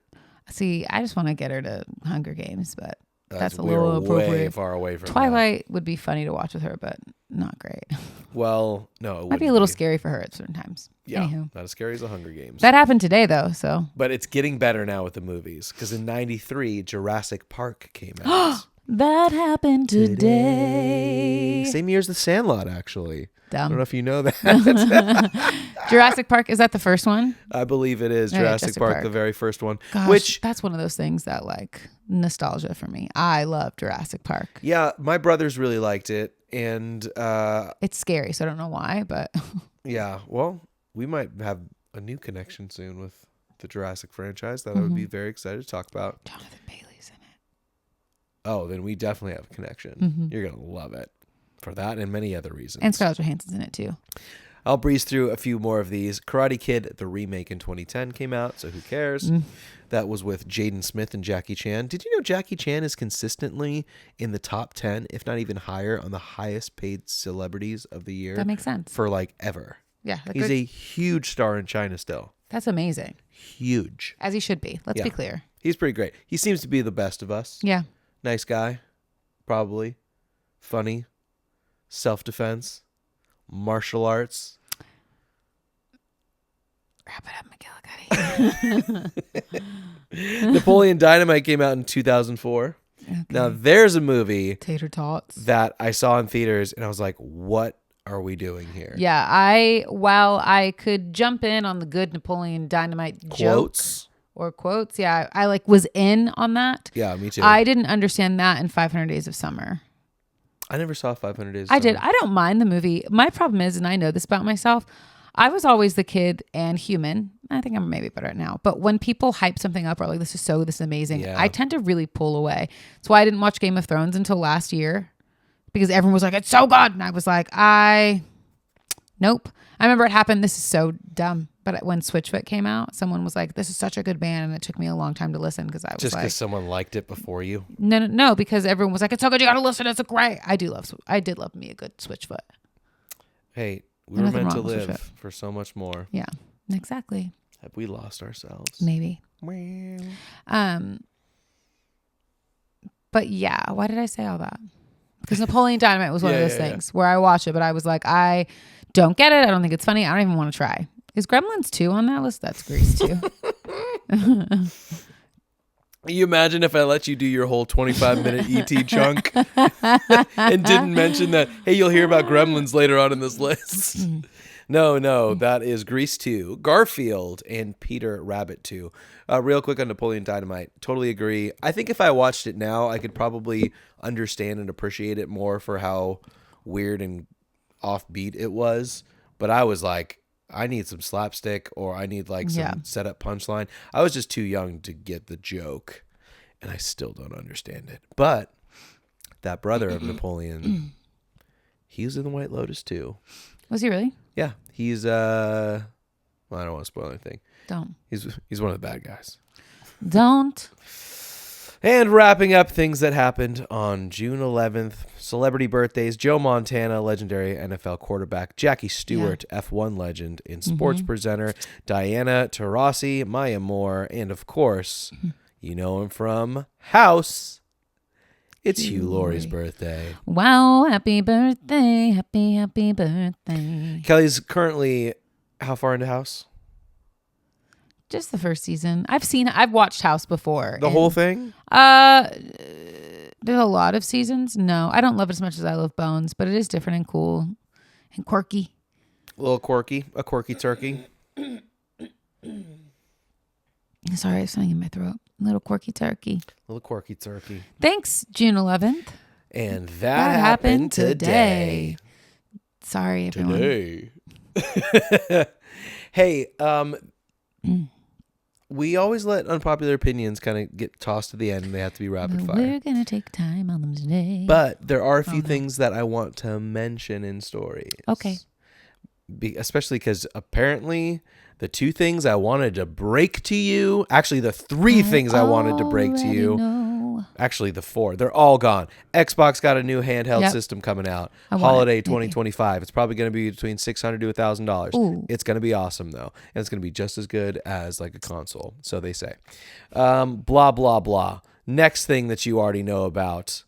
See, I just want to get her to Hunger Games, but that's a we're little appropriate. Way far away from Twilight would be funny to watch with her, but not great. Well, no, it might be a little scary for her at certain times. Yeah, Anywho. not as scary as the Hunger Games. That happened today, though. So, but it's getting better now with the movies because in '93, Jurassic Park came out. That happened today. Same year as The Sandlot, actually. Dumb. I don't know if you know that. Jurassic Park, is that the first one? I believe it is. Jurassic Park, the very first one. Gosh, which that's one of those things that like nostalgia for me. I love Jurassic Park. Yeah, my brothers really liked it. And it's scary, so I don't know why, but yeah, well, we might have a new connection soon with the Jurassic franchise that I would be very excited to talk about. Jonathan Bailey's in it. Oh, then we definitely have a connection. You're going to love it. for that and many other reasons. And Scarlett Johansson's in it too. I'll breeze through a few more of these. Karate Kid, the remake in 2010 came out, so who cares? That was with Jaden Smith and Jackie Chan. Did you know Jackie Chan is consistently in the top 10, if not even higher, on the highest paid celebrities of the year? That makes sense. For like ever. Yeah. He's a huge star in China still. That's amazing. Huge. As he should be. Let's be clear. He's pretty great. He seems to be the best of us. Yeah. Nice guy. Probably. Funny. Self-defense. Martial arts. Wrap it up, McGillicuddy. Napoleon Dynamite came out in 2004. Okay. Now there's a movie Tater tots that I saw in theaters and I was like, what are we doing here? Yeah, while I could jump in on the good Napoleon Dynamite quotes or quotes, yeah, I like was in on that. Yeah, me too. I didn't understand that in 500 Days of Summer. I never saw 500 Days of Summer. I did. I don't mind the movie. My problem is, and I know this about myself, I was always the kid and human. I think I'm maybe better at now. But when people hype something up or like, this is amazing, I tend to really pull away. That's why I didn't watch Game of Thrones until last year because everyone was like, it's so good. And I was like, nope. I remember it happened. This is so dumb. But when Switchfoot came out, someone was like, this is such a good band. And it took me a long time to listen because I was just like. because someone liked it before you? No, because everyone was like, it's so good. You got to listen. It's great. I did love me a good Switchfoot. Hey, we were meant to live for so much more. Yeah, exactly. Have we lost ourselves? Maybe. But yeah, why did I say all that? Because Napoleon Dynamite was one of those things where I watched it, but I was like, I don't get it. I don't think it's funny. I don't even want to try. Is Gremlins 2 on that list? That's Grease 2. You imagine if I let you do your whole 25-minute ET chunk and didn't mention that, hey, you'll hear about Gremlins later on in this list. No, that is Grease 2, Garfield, and Peter Rabbit 2. Real quick on Napoleon Dynamite, totally agree. I think if I watched it now, I could probably understand and appreciate it more for how weird and offbeat it was. But I was like, I need some slapstick or I need like some setup punchline. I was just too young to get the joke, and I still don't understand it. But that brother of Napoleon, he's in the White Lotus too. Was he really? Yeah, he's well, I don't want to spoil anything. Don't. He's one of the bad guys. Don't. And wrapping up things that happened on June 11th, celebrity birthdays, Joe Montana, legendary NFL quarterback, Jackie Stewart, F1 legend and sports presenter, Diana Taurasi, Maya Moore, and of course, you know him from House. It's Hugh Laurie's birthday. Wow, happy birthday, happy birthday. Kellie's currently how far into House? Just the first season. I've watched House before. The whole thing? There's a lot of seasons. No, I don't love it as much as I love Bones, but it is different and cool and quirky. A little quirky. A quirky turkey. Sorry, I have something in my throat. A little quirky turkey. A little quirky turkey. Thanks, June 11th. And that happened today. Sorry, everyone. Today. Hey, we always let unpopular opinions kind of get tossed to the end and they have to be rapid fire. We're going to take time on them today. But there are a few things that I want to mention in stories. Okay. Especially because apparently the two things I wanted to break to you, actually the three things I wanted to break to you, actually the four, they're all gone. Xbox got a new handheld system coming out. Holiday 2025. It's probably going to be between $600 to $1,000. It's going to be awesome though. And it's going to be just as good as like a console. So they say. Blah, blah, blah. Next thing that you already know about.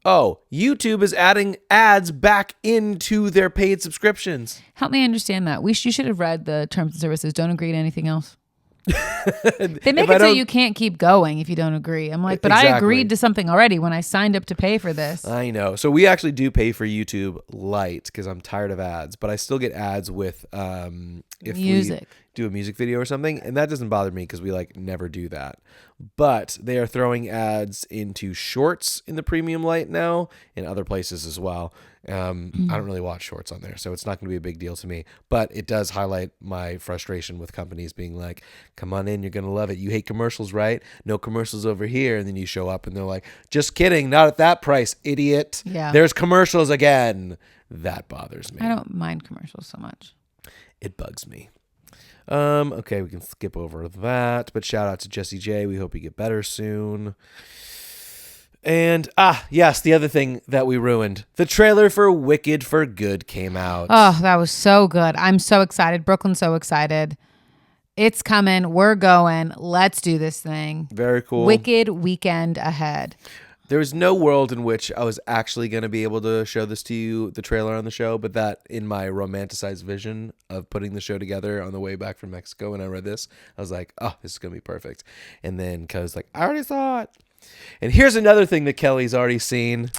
Oh, YouTube is adding ads back into their paid subscriptions. Help me understand that. You should have read the terms and services. Don't agree to anything else. They make it so you can't keep going if you don't agree. I'm like, but I agreed to something already when I signed up to pay for this. I know. So we actually do pay for YouTube Lite because I'm tired of ads, but I still get ads with if music. we do a music video or something, and that doesn't bother me because we like never do that. But they are throwing ads into shorts in the premium light now, in other places as well. I don't really watch shorts on there, so it's not going to be a big deal to me. But it does highlight my frustration with companies being like, "Come on in, you're going to love it. You hate commercials, right? No commercials over here." And then you show up and they're like, "Just kidding, not at that price, idiot. Yeah. There's commercials again." That bothers me. I don't mind commercials so much. It bugs me. Okay, we can skip over that. But shout out to Jesse J. We hope you get better soon. And, yes, the other thing that we ruined. The trailer for Wicked for Good came out. Oh, that was so good. I'm so excited. Brooklyn's so excited. It's coming. We're going. Let's do this thing. Very cool. Wicked weekend ahead. There was no world in which I was actually going to be able to show this to you, the trailer on the show, but that in my romanticized vision of putting the show together on the way back from Mexico when I read this, I was like, oh, this is going to be perfect. And then Kelly's like, I already saw it. And here's another thing that Kelly's already seen.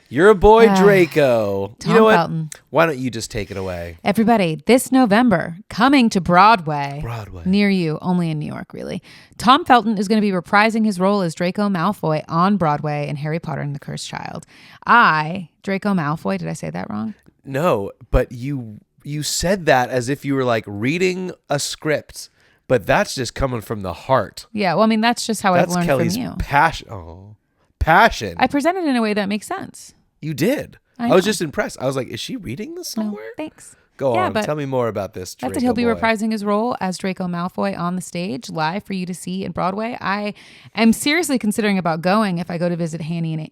Your boy Draco. Tom You know what? Felton. Why don't you just take it away? Everybody, this November, coming to Broadway. Near you, only in New York, really. Tom Felton is going to be reprising his role as Draco Malfoy on Broadway in Harry Potter and the Cursed Child. Draco Malfoy, did I say that wrong? No, but you said that as if you were like reading a script, but that's just coming from the heart. Yeah, well, I mean, that's just how I've learned Kelly's from you. Passion. I presented in a way that makes sense. You did. I was just impressed. I was like, is she reading this somewhere? No, thanks. Go on. Tell me more about this. That's that he'll be reprising his role as Draco Malfoy on the stage live for you to see in Broadway. I am seriously considering about going if I go to visit Hanny and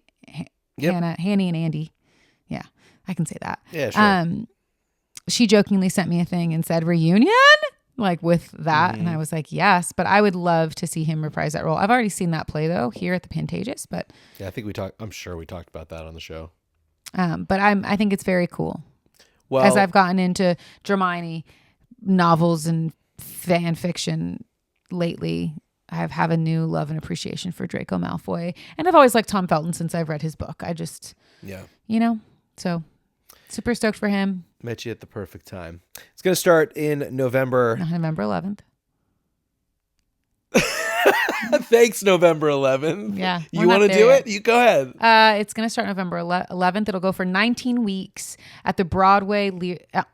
Andy. Yeah, I can say that. Yeah, sure. She jokingly sent me a thing and said reunion, like with that. And I was like, yes, but I would love to see him reprise that role. I've already seen that play though here at the Pantages, but yeah, I think I'm sure we talked about that on the show. But I think it's very cool. Well, as I've gotten into Hermione novels and fan fiction lately, I have a new love and appreciation for Draco Malfoy. And I've always liked Tom Felton since I've read his book. So super stoked for him. Met you at the perfect time. It's going to start in November 11th. Thanks, November 11th. Yeah. You want to do it? You go ahead. It's going to start November 11th. It'll go for 19 weeks at the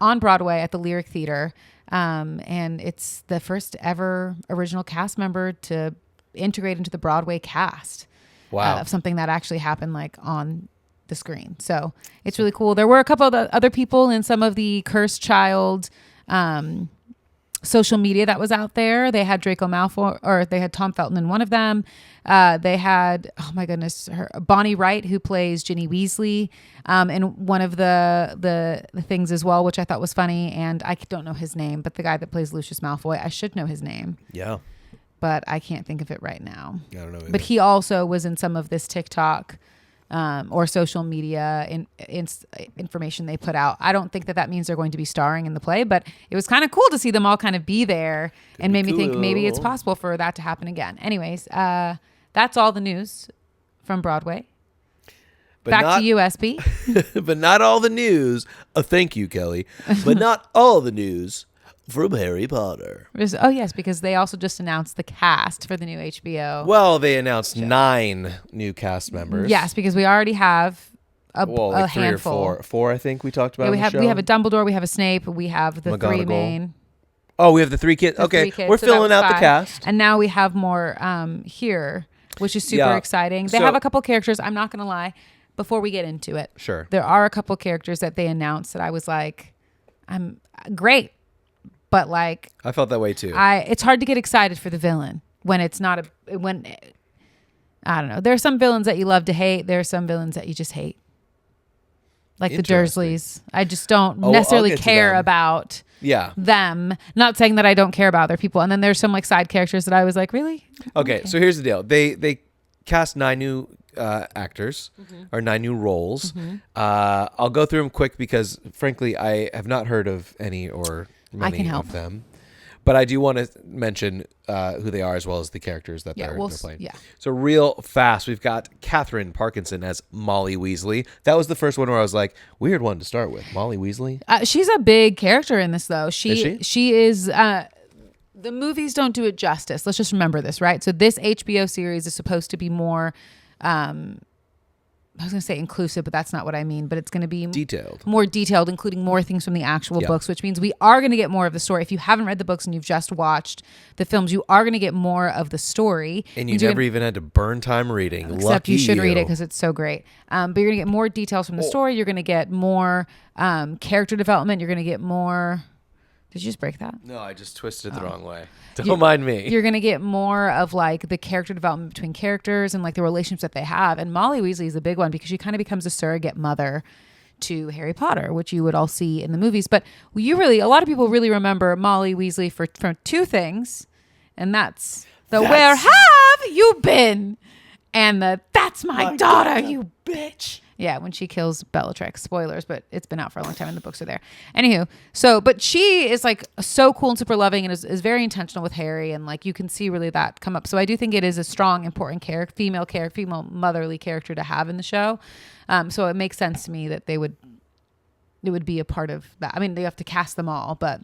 on Broadway at the Lyric Theater. And it's the first ever original cast member to integrate into the Broadway cast. Wow. Of something that actually happened like on the screen. So it's really cool. There were a couple of other people in some of the Cursed Child social media that was out there. They had Draco Malfoy, or they had Tom Felton in one of them. They had, oh my goodness, Bonnie Wright, who plays Ginny Weasley, in one of the things as well, which I thought was funny. And I don't know his name, but the guy that plays Lucius Malfoy, I should know his name. Yeah. But I can't think of it right now. I don't know either. But he also was in some of this TikTok or social media information they put out. I don't think that means they're going to be starring in the play, but it was kind of cool to see them all kind of be there and made me think maybe it's possible for that to happen again. Anyways, that's all the news from Broadway. Back to you, SB. But not all the news. Thank you, Kelly. But not all the news from Harry Potter. Oh, yes, because they also just announced the cast for the new HBO. Well, they announced 9 new cast members. Yes, because we already have a 3 handful. or 4, I think we talked about. We have a Dumbledore, we have a Snape, we have the McGonagall. 3 main. Oh, we have the 3 kids. Okay, 3 kids, we're so filling out 5. the cast. And now we have more here, which is super exciting. They have a couple characters. I'm not going to lie. Before we get into it, sure, there are a couple characters that they announced that I was like, I'm great. But like, I felt that way too. It's hard to get excited for the villain when it's not I don't know. There are some villains that you love to hate. There are some villains that you just hate. Like the Dursleys. I just don't necessarily care about them. Not saying that I don't care about other people. And then there's some like side characters that I was like, really? Okay. So here's the deal. They cast 9 new actors or 9 new roles. I'll go through them quick because frankly, I have not heard of any or many of them. But I do want to mention who they are as well as the characters that they're playing. Yeah. So real fast, we've got Katherine Parkinson as Molly Weasley. That was the first one where I was like, weird one to start with. Molly Weasley. She's a big character in this, though. Is she? She is. The movies don't do it justice. Let's just remember this, right? So this HBO series is supposed to be more. I was going to say inclusive, but that's not what I mean. But it's going to be more detailed, including more things from the actual books, which means we are going to get more of the story. If you haven't read the books and you've just watched the films, you are going to get more of the story. And you never even had to burn time reading. Except Lucky you should read it because it's so great. But you're going to get more details from the story. You're going to get more character development. You're going to get more... Did you just break that? No, I just twisted it the wrong way. Don't mind me. You're going to get more of like the character development between characters and like the relationships that they have. And Molly Weasley is a big one because she kind of becomes a surrogate mother to Harry Potter, which you would all see in the movies. But a lot of people really remember Molly Weasley for two things. And that's where have you been? And that's my daughter, you bitch. Yeah, when she kills Bellatrix. Spoilers, but it's been out for a long time and the books are there. Anywho, but she is like so cool and super loving and is very intentional with Harry, and like you can see really that come up. So I do think it is a strong, important female motherly character to have in the show. So it makes sense to me that it would be a part of that. I mean, they have to cast them all, but...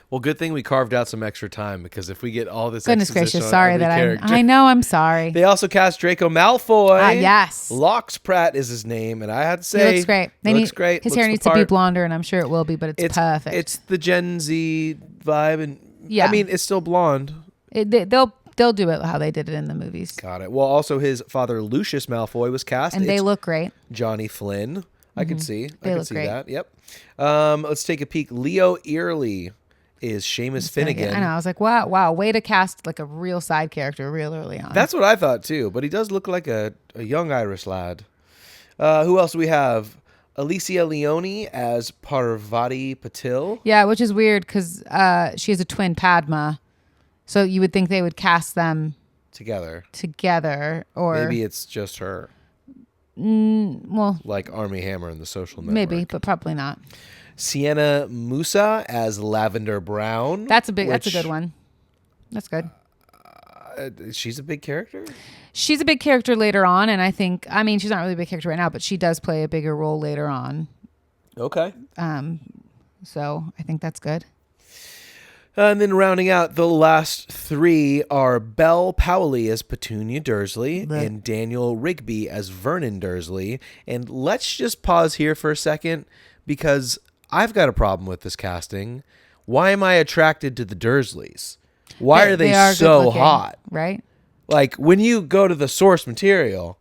Well, good thing we carved out some extra time because if we get all this goodness gracious, on sorry every that character, I know, I'm sorry. They also cast Draco Malfoy. Yes. Lox Pratt is his name, and I had to say... He looks great. Looks great. His hair needs to be blonder, and I'm sure it will be, but it's perfect. It's the Gen Z vibe, and I mean, it's still blonde. They'll do it how they did it in the movies. Got it. Well, also his father, Lucius Malfoy, was cast. And they look great. Johnny Flynn. I could see. They I could look see great. that. Yep. Let's take a peek. Leo Early is Seamus Finnegan. I know. I was like, wow, way to cast like a real side character real early on. That's what I thought too, but he does look like a young Irish lad. Who else do we have? Alicia Leone as Parvati Patil. Yeah, which is weird because she has a twin, Padma. So you would think they would cast them together, or maybe it's just her. Well, like Armie Hammer in The Social Network. Maybe, but probably not. Sienna Musa as Lavender Brown. That's a good one. That's good. She's a big character? She's a big character later on, and I mean, she's not really a big character right now, but she does play a bigger role later on. Okay. So I think that's good. And then rounding out the last three are Belle Powley as Petunia Dursley and Daniel Rigby as Vernon Dursley. And let's just pause here for a second because I've got a problem with this casting. Why am I attracted to the Dursleys? Why are they so hot? Right? Like when you go to the source material,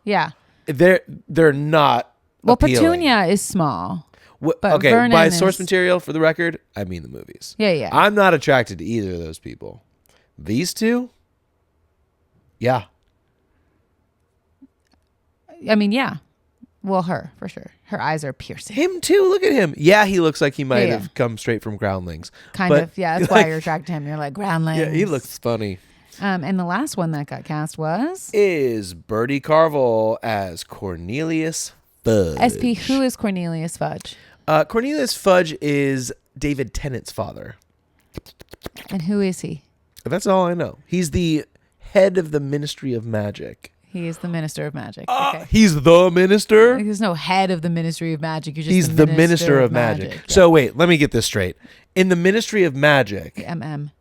yeah, they're not. Well, appealing. Petunia is small. But okay, Vernon by source material, for the record, I mean the movies. Yeah. I'm not attracted to either of those people. These two? Yeah. I mean, yeah. Well, her, for sure. Her eyes are piercing. Him too, look at him. Yeah, he looks like he might have come straight from Groundlings. Kind of, yeah. That's why you're attracted to him. You're like, Groundlings. Yeah, he looks funny. And the last one that got cast is Bertie Carvel as Cornelius Fudge. SP, who is Cornelius Fudge? Cornelius Fudge is David Tennant's father. And who is he? That's all I know. He's the head of the Ministry of Magic. He is the Minister of Magic. Okay. He's the minister? There's no head of the Ministry of Magic. You're just He's the Minister of Magic. Yeah. So wait, let me get this straight. In the Ministry of Magic. MM.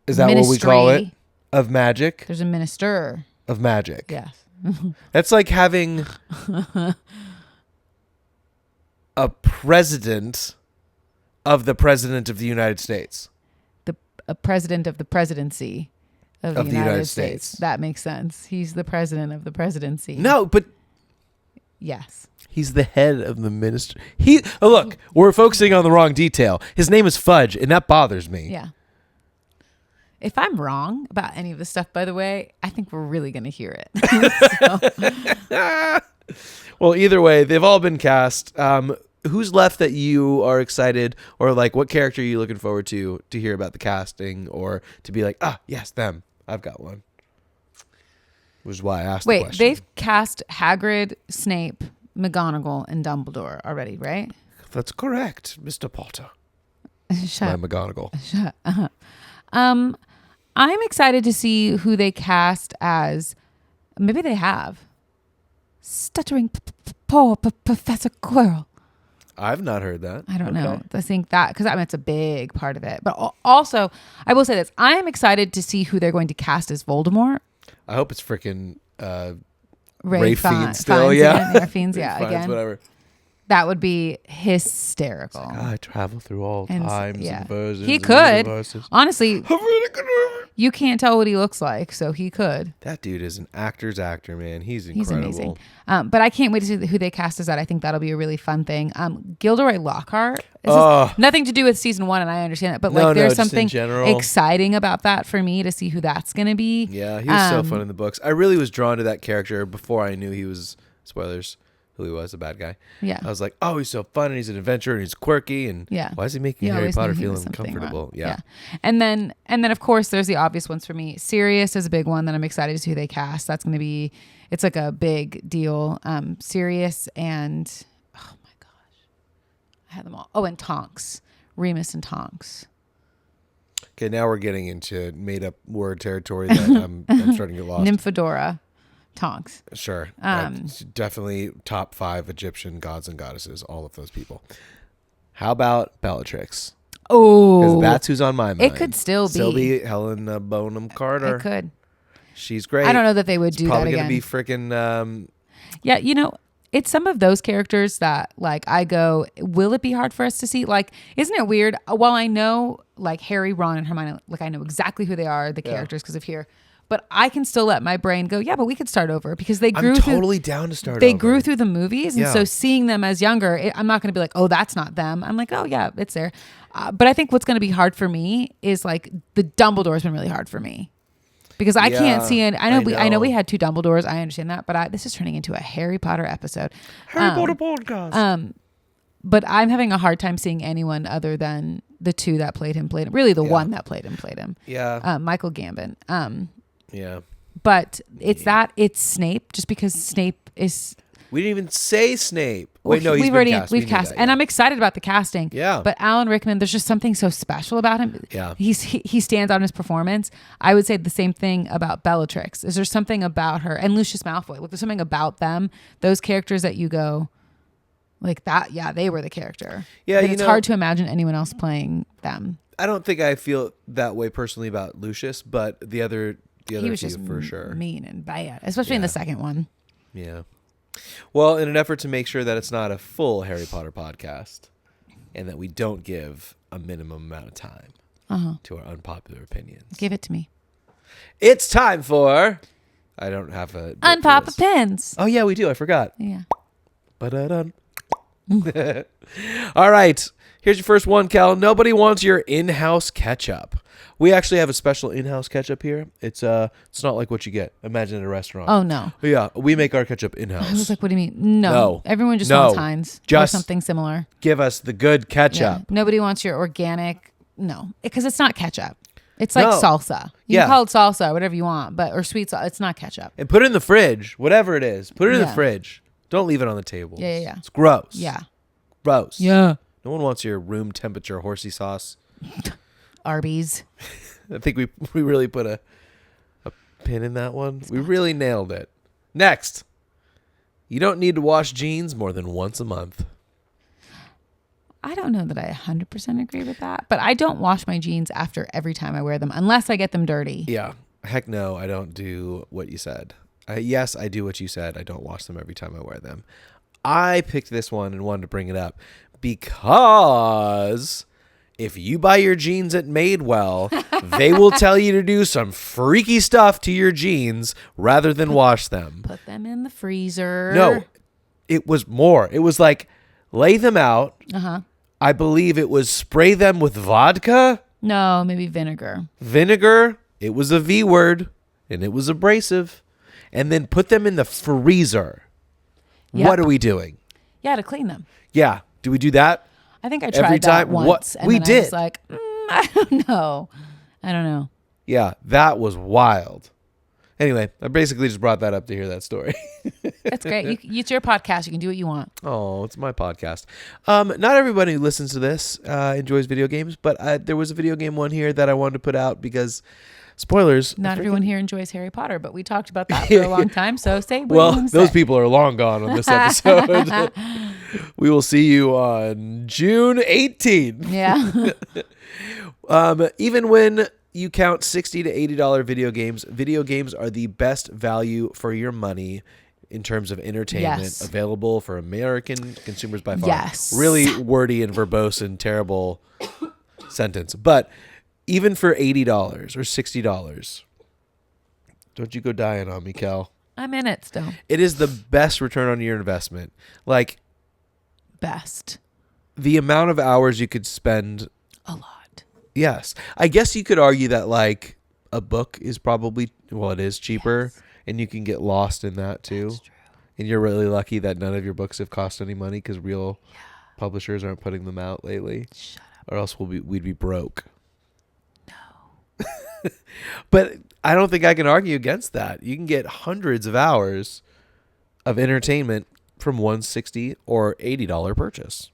Is that what we call it? Of Magic? There's a Minister. Of Magic. Yes. That's like having a president of the President of the United States. A president of the presidency of the United States. That makes sense. He's the president of the presidency. No, but... Yes. He's the head of the ministry. Look, we're focusing on the wrong detail. His name is Fudge, and that bothers me. Yeah. If I'm wrong about any of this stuff, by the way, I think we're really going to hear it. Well, either way, they've all been cast. Who's left that you are excited, or like what character are you looking forward to hear about the casting, or to be like, yes, them. I've got one. Which is why I asked the question. They've cast Hagrid, Snape, McGonagall, and Dumbledore already, right? That's correct, Mr. Potter. My McGonagall. I'm excited to see who they cast as. Maybe they have stuttering poor Professor Quirrell. I've not heard that. I don't know. I think that because it's a big part of it. But also, I will say this: I am excited to see who they're going to cast as Voldemort. I hope it's freaking Ray Fiennes still. Yeah, Ray Fiennes, yeah, Fiennes, again. Whatever. That would be hysterical. I travel through all times and versions. He could. Universes. Honestly, you can't tell what he looks like, so he could. That dude is an actor's actor, man. He's incredible. He's amazing. But I can't wait to see who they cast as that. I think that'll be a really fun thing. Gilderoy Lockhart. This has nothing to do with season 1, and I understand it. But there's something exciting about that for me to see who that's going to be. Yeah, he was so fun in the books. I really was drawn to that character before I knew he was, spoilers, who he was, a bad guy. Yeah. I was like, oh, he's so fun, and he's an adventurer, and he's quirky, and why is he making Harry Potter feel uncomfortable? Yeah. And then of course there's the obvious ones for me. Sirius is a big one that I'm excited to see who they cast. That's going to be, it's like a big deal. Sirius and, oh my gosh, I had them all. Oh, and Tonks. Remus and Tonks. Okay, now we're getting into made up word territory that I'm starting to get lost. Nymphadora. Tonks. Sure. Definitely top 5 Egyptian gods and goddesses, all of those people. How about Bellatrix? Oh. Because that's who's on my mind. It could still be Helena Bonham Carter. It could. She's great. I don't know that they would do that again. Probably going to be freaking... Yeah, it's some of those characters that, I go, will it be hard for us to see? Isn't it weird? While I know, Harry, Ron, and Hermione, I know exactly who they are, the characters, because of here. But I can still let my brain go, yeah, but we could start over because they grew. I'm totally down to start over. They grew through the movies. And so seeing them as younger, I'm not going to be like, oh, that's not them. I'm like, oh, yeah, it's there. But I think what's going to be hard for me is the Dumbledore's been really hard for me because I can't see it. I know we had 2 Dumbledores. I understand that. But this is turning into a Harry Potter episode. Harry Potter podcast. But I'm having a hard time seeing anyone other than the 2 that played him. Really, the one that played him. Yeah. Michael Gambon. Yeah. But it's Snape just because Snape is. We didn't even say Snape. Wait, no, we've cast, and I'm excited about the casting. Yeah. But Alan Rickman, there's just something so special about him. Yeah. He stands out in his performance. I would say the same thing about Bellatrix. Is there something about her and Lucius Malfoy? There's something about them, those characters that you go, that. Yeah, they were the character. Yeah, it's hard to imagine anyone else playing them. I don't think I feel that way personally about Lucius, but the other he was just for sure mean and bad, especially in the second one. Yeah. Well, in an effort to make sure that it's not a full Harry Potter podcast and that we don't give a minimum amount of time to our unpopular opinions. Give it to me. It's time for... I don't have a... Unpopular pins. Oh, yeah, we do. I forgot. Yeah. Ba-da-dun. All right. Here's your first one, Cal. Nobody wants your in-house ketchup. We actually have a special in-house ketchup here. It's not like what you get. Imagine at a restaurant. Oh, no. Yeah, we make our ketchup in-house. I was like, what do you mean? No. Everyone just wants Heinz or something similar. Give us the good ketchup. Yeah. Nobody wants your organic. No, because it's not ketchup. It's like salsa. You can call it salsa, whatever you want, or sweet salsa. It's not ketchup. And put it in the fridge, whatever it is. Put it in the fridge. Don't leave it on the table. Yeah. It's gross. Yeah. Gross. Yeah. No one wants your room temperature horsey sauce. Arby's. I think we really put a pin in that one. We really nailed it. Next. You don't need to wash jeans more than once a month. I don't know that I 100% agree with that, but I don't wash my jeans after every time I wear them unless I get them dirty. Yeah. Heck no, I don't do what you said. Yes, I do what you said. I don't wash them every time I wear them. I picked this one and wanted to bring it up because if you buy your jeans at Madewell, they will tell you to do some freaky stuff to your jeans rather than wash them. Put them in the freezer. No, it was more. It was like lay them out. Uh-huh. I believe it was spray them with vodka. No, maybe vinegar. Vinegar. It was a V word and it was abrasive. And then put them in the freezer. Yep. What are we doing? Yeah, to clean them. Yeah. Do we do that? I think I tried that once. And we did. I was like, I don't know. Yeah, that was wild. Anyway, I basically just brought that up to hear that story. That's great. It's your podcast. You can do what you want. Oh, it's my podcast. Not everybody who listens to this enjoys video games, but there was a video game one here that I wanted to put out because, spoilers. Not everyone here enjoys Harry Potter, but we talked about that for a long time. So say what you well, want to those say. people are long gone on this episode. We will see you on June 18th. Yeah. Even when you count $60 to $80 video games are the best value for your money in terms of entertainment available for American consumers by far. Yes. Really wordy and verbose and terrible sentence. But even for $80 or $60, don't you go dying on me, Kel. I'm in it still. It is the best return on your investment. Like, Best. the amount of hours you could spend. A lot. Yes. I guess you could argue that like a book is probably, well, it is cheaper and you can get lost in that too. That's true. And you're really lucky that none of your books have cost any money because real publishers aren't putting them out lately. Shut up. Or else we'd be broke. No. But I don't think I can argue against that. You can get hundreds of hours of entertainment from $160 or $80 purchase.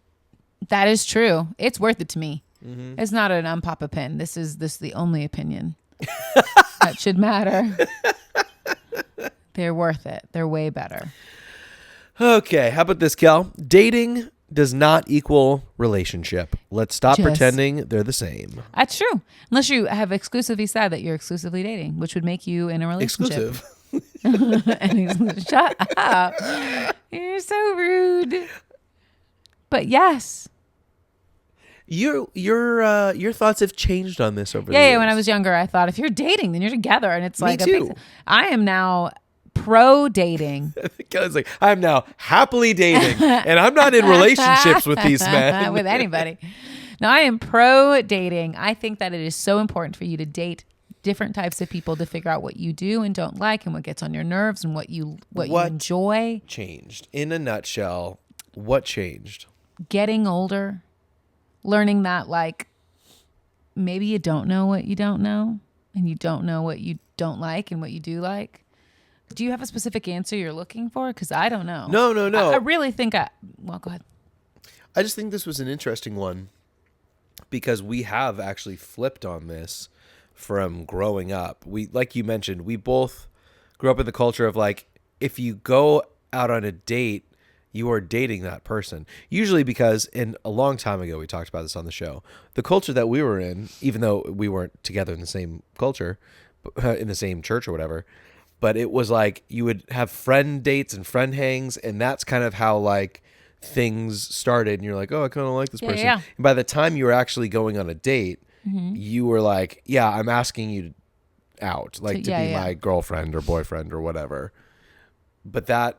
That is true. It's worth it to me. Mm-hmm. It's not an unpop pin. This is the only opinion that should matter. They're worth it. They're way better. Okay, how about this, Kel? Dating does not equal relationship. Let's stop pretending they're the same. That's true. Unless you have exclusively said that you're exclusively dating, which would make you in a relationship. Exclusive. Shut up. You're so rude. But yes. Your thoughts have changed on this over the years. Yeah, when I was younger, I thought if you're dating, then you're together. And it's like, Me too. I am now pro dating. Kelly's like, I'm now happily dating and I'm not in relationships with these men. With anybody. No, I am pro dating. I think that it is so important for you to date different types of people to figure out what you do and don't like and what gets on your nerves and what you enjoy. Changed? In a nutshell, what changed? Getting older. Learning that, like, maybe you don't know what you don't know and you don't know what you don't like and what you do like. Do you have a specific answer you're looking for? Because I don't know. No. I really think well, go ahead. I just think this was an interesting one because we have actually flipped on this from growing up. We, like you mentioned, we both grew up in the culture of like, if you go out on a date, you are dating that person. Usually because a long time ago, we talked about this on the show, the culture that we were in, even though we weren't together in the same culture, in the same church or whatever, but it was like you would have friend dates and friend hangs. And that's kind of how like things started. And you're like, oh, I kind of like this person. Yeah. And by the time you were actually going on a date, you were like, yeah, I'm asking you out, like to be my girlfriend or boyfriend or whatever. But that,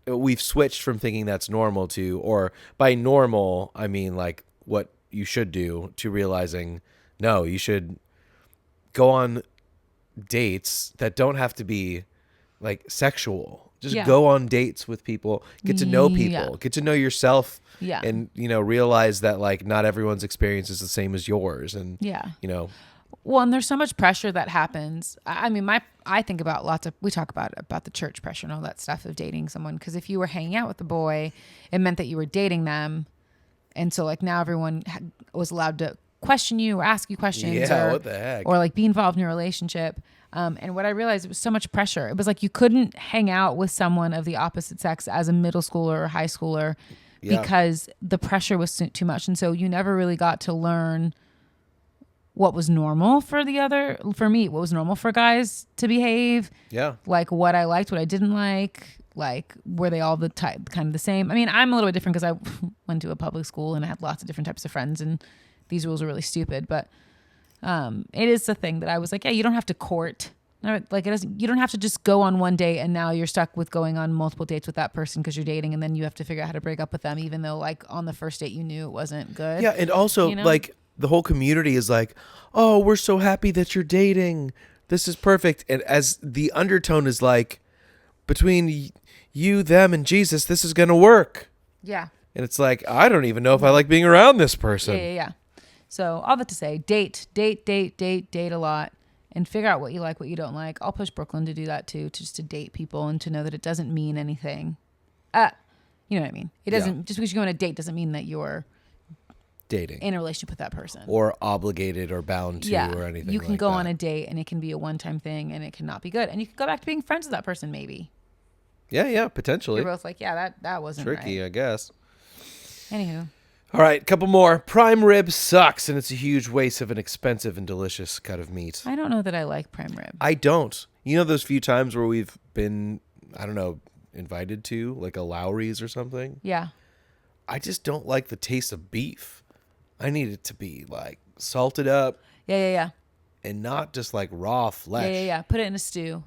we've switched from thinking that's normal to, or by normal, I mean like what you should do, to realizing, no, you should go on dates that don't have to be like sexual. Just go on dates with people, get to know people, get to know yourself, and, realize that like not everyone's experience is the same as yours. And, Well, and there's so much pressure that happens. I mean, I think about we talk about the church pressure and all that stuff of dating someone. Because if you were hanging out with a boy, it meant that you were dating them. And so like now everyone was allowed to question you or ask you questions. What the heck? Or like be involved in your relationship. And what I realized, it was so much pressure. It was like you couldn't hang out with someone of the opposite sex as a middle schooler or high schooler because the pressure was too much. And so you never really got to learn what was normal for me, what was normal for guys to behave. Yeah. Like what I liked, what I didn't like were they all kind of the same? I mean, I'm a little bit different because I went to a public school and I had lots of different types of friends and these rules are really stupid, but it is the thing that I was like, yeah, you don't have to court. Like you don't have to just go on one date and now you're stuck with going on multiple dates with that person because you're dating and then you have to figure out how to break up with them even though like on the first date you knew it wasn't good. Yeah, and also like the whole community is like, oh, we're so happy that you're dating. This is perfect. And as the undertone is like, between you, them, and Jesus, this is going to work. Yeah. And it's like, I don't even know if I like being around this person. Yeah. So all that to say, date a lot. and figure out what you like, what you don't like. I'll push Brooklyn to do that too, just to date people and to know that it doesn't mean anything. You know what I mean? It doesn't, just because you go on a date doesn't mean that you're dating in a relationship with that person. or obligated or bound to or anything. You can like go that. on a date and it can be a one-time thing and it cannot be good. And you can go back to being friends with that person maybe. Yeah, potentially. You're both like, yeah, that wasn't Tricky, right. I guess. Anywho. All right, couple more. Prime rib sucks, and it's a huge waste of an expensive and delicious cut of meat. I don't know that I like prime rib. I don't. You know those few times where we've been, I don't know, invited to, like a Lowry's or something? Yeah. I just don't like the taste of beef. I need it to be, like, salted up Yeah. and not just, like, raw flesh. Yeah. Put it in a stew.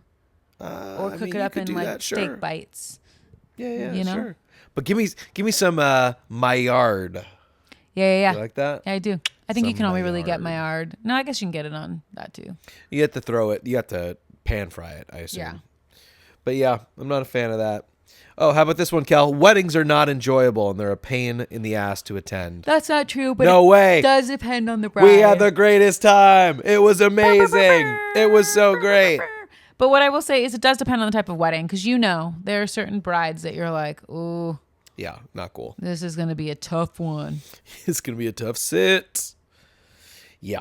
Or cook it up in, like, steak bites. Yeah, you know? sure. But give me some Maillard. Yeah. You like that? Yeah, I do. I think you Some can only really get Maillard. Maillard. No, I guess you can get it on that too. You have to throw it. You have to pan fry it, I assume. Yeah. But yeah, I'm not a fan of that. Oh, how about this one, Kel? Weddings are not enjoyable, and they're a pain in the ass to attend. That's not true, but No way. it does depend on the bride. We had the greatest time. It was amazing. It was so great. But what I will say is it does depend on the type of wedding, because there are certain brides that you're like, ooh, Yeah, not cool. this is going to be a tough one. It's going to be a tough sit. Yeah.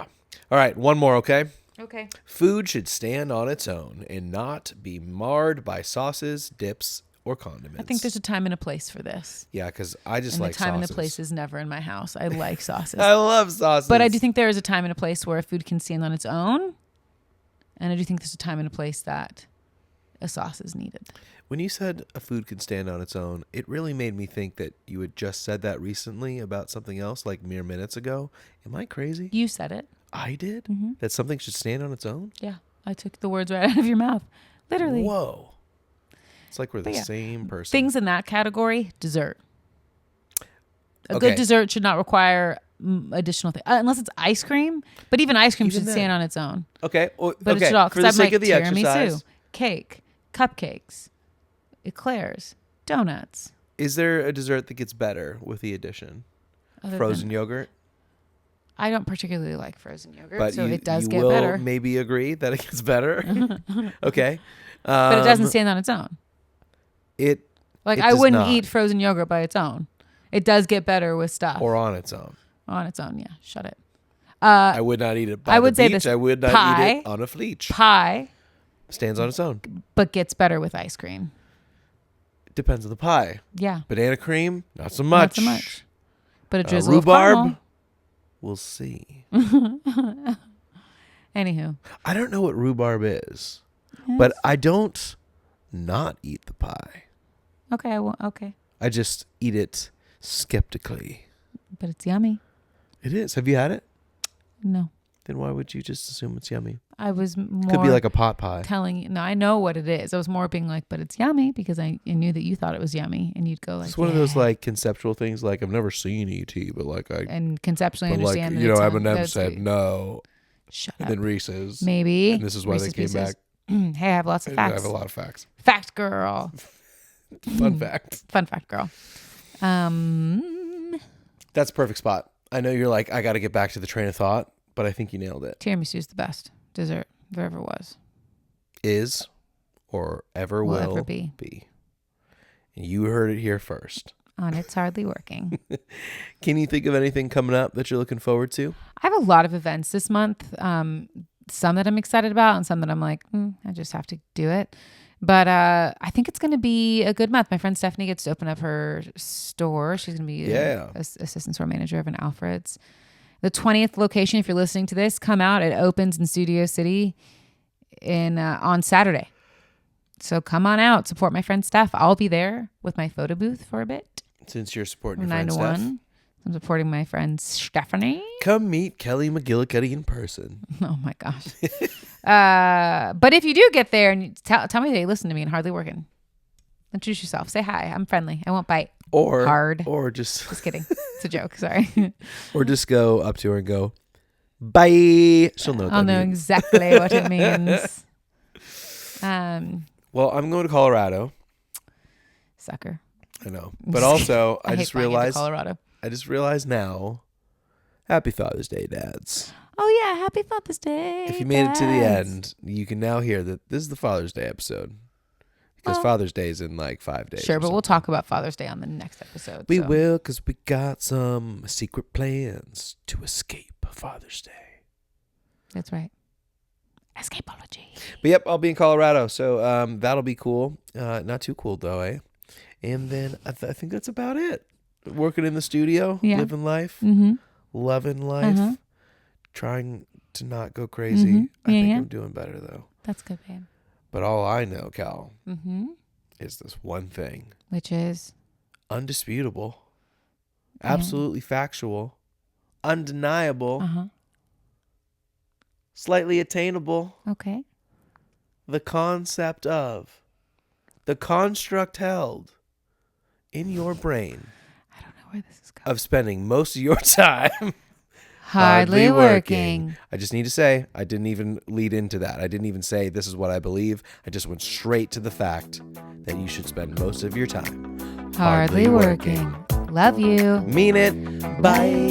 All right, one more, okay? Okay. Food should stand on its own and not be marred by sauces, dips, or condiments. I think there's a time and a place for this. Yeah, because I just And like the time sauces. and the place is never in my house. I like sauces. I love sauces. But I do think there is a time and a place where a food can stand on its own. And I do think there's a time and a place that a sauce is needed. When you said a food can stand on its own, it really made me think that you had just said that recently about something else, like mere minutes ago. Am I crazy? You said it. I did? Mm-hmm. That something should stand on its own? Yeah. I took the words right out of your mouth. Literally. Whoa. It's like we're the yeah. same person. Things in that category, dessert. A Okay. good dessert should not require additional things, unless it's ice cream. But even ice cream should stand on its own. Okay. Well, But okay. it should all, For because the I'm sake like of the tiramisu, exercise, cake, cupcakes, eclairs, donuts. is there a dessert that gets better with the addition? Other Frozen than- yogurt? I don't particularly like frozen yogurt, But so it does you get will better. maybe agree that it gets better? Okay. But it doesn't stand on its own. It Like it I does wouldn't not. eat frozen yogurt by its own. It does get better with stuff. Or on its own. On its own, yeah. Shut it. I would not eat it by I would the say beach. this, I would not pie- eat it on a fleech. Pie, Stands on its own. but gets better with ice cream. Depends on the pie. Yeah. Banana cream, not so much. Not so much. But a drizzle of rhubarb, caramel. we'll see. Anywho. I don't know what rhubarb is, but I don't not eat the pie. Okay, okay. I just eat it skeptically. But it's yummy. It is. Have you had it? No. Then why would you just assume it's yummy? I was more Could be like a pot pie. telling you. No, I know what it is. I was more being like, but it's yummy, because I knew that you thought it was yummy, and you'd go like, It's one of those like conceptual things. Like I've never seen ET, but like I, and conceptually but like understand. that you know, it's Eminem that's said sweet. no, Shut and up. then Reese's, Maybe. and this is why Reese's they came Pieces. back. Hey, I have lots of And I facts. have a lot of facts. Fact girl. Fun fact. Fun fact girl. That's a perfect spot. I know you're like, I got to get back to the train of thought, but I think you nailed it. Tiramisu is the best dessert there ever was. Is or ever Will will ever be. And you heard it here first. On It's Hardly Working. Can you think of anything coming up that you're looking forward to? I have a lot of events this month. Some that I'm excited about and some that I'm like, I just have to do it. But I think it's going to be a good month. My friend Stephanie gets to open up her store. She's going to be assistant store manager of an Alfred's. The 20th location, if you're listening to this, come out. It opens in Studio City on Saturday. So come on out. Support my friend Steph. I'll be there with my photo booth for a bit. Since you're supporting your 9 friend to Steph. 1. I'm supporting my friend Stephanie. Come meet Kellie McGillicuddy in person. Oh my gosh. But if you do get there and you tell me they listen to me and Hardly Working, introduce yourself. Say hi. I'm friendly. I won't bite. Or Hard. Or just kidding. It's a joke. Sorry. or just go up to her and go, bye. She'll know what I'll that know means. exactly what it means. Well, I'm going to Colorado. Sucker. I know. But also I hate just flying into realized Colorado. I just realized now Happy Father's Day, dads. Oh, yeah. Happy Father's Day. If you made it to the dads. end, you can now hear that this is the Father's Day episode. Because Father's Day is in like 5 days. Sure, but we'll talk about Father's Day on the next episode. We will, because we got some secret plans to escape Father's Day. That's right. Escapology. But yep, I'll be in Colorado, so that'll be cool. Not too cool, though, eh? And then I think that's about it. Working in the studio, living life, loving life, trying to not go crazy. I think I'm doing better, though. That's good, babe. But all I know, Cal, is this one thing. Which is? Undisputable. Absolutely factual. Undeniable. Slightly attainable. Okay. The concept of. The construct held in your brain. I don't know where this is going. Of spending most of your time hardly working. I just need to say, I didn't even lead into that. I didn't even say this is what I believe. I just went straight to the fact that you should spend most of your time hardly working. Love you. Mean it. Bye.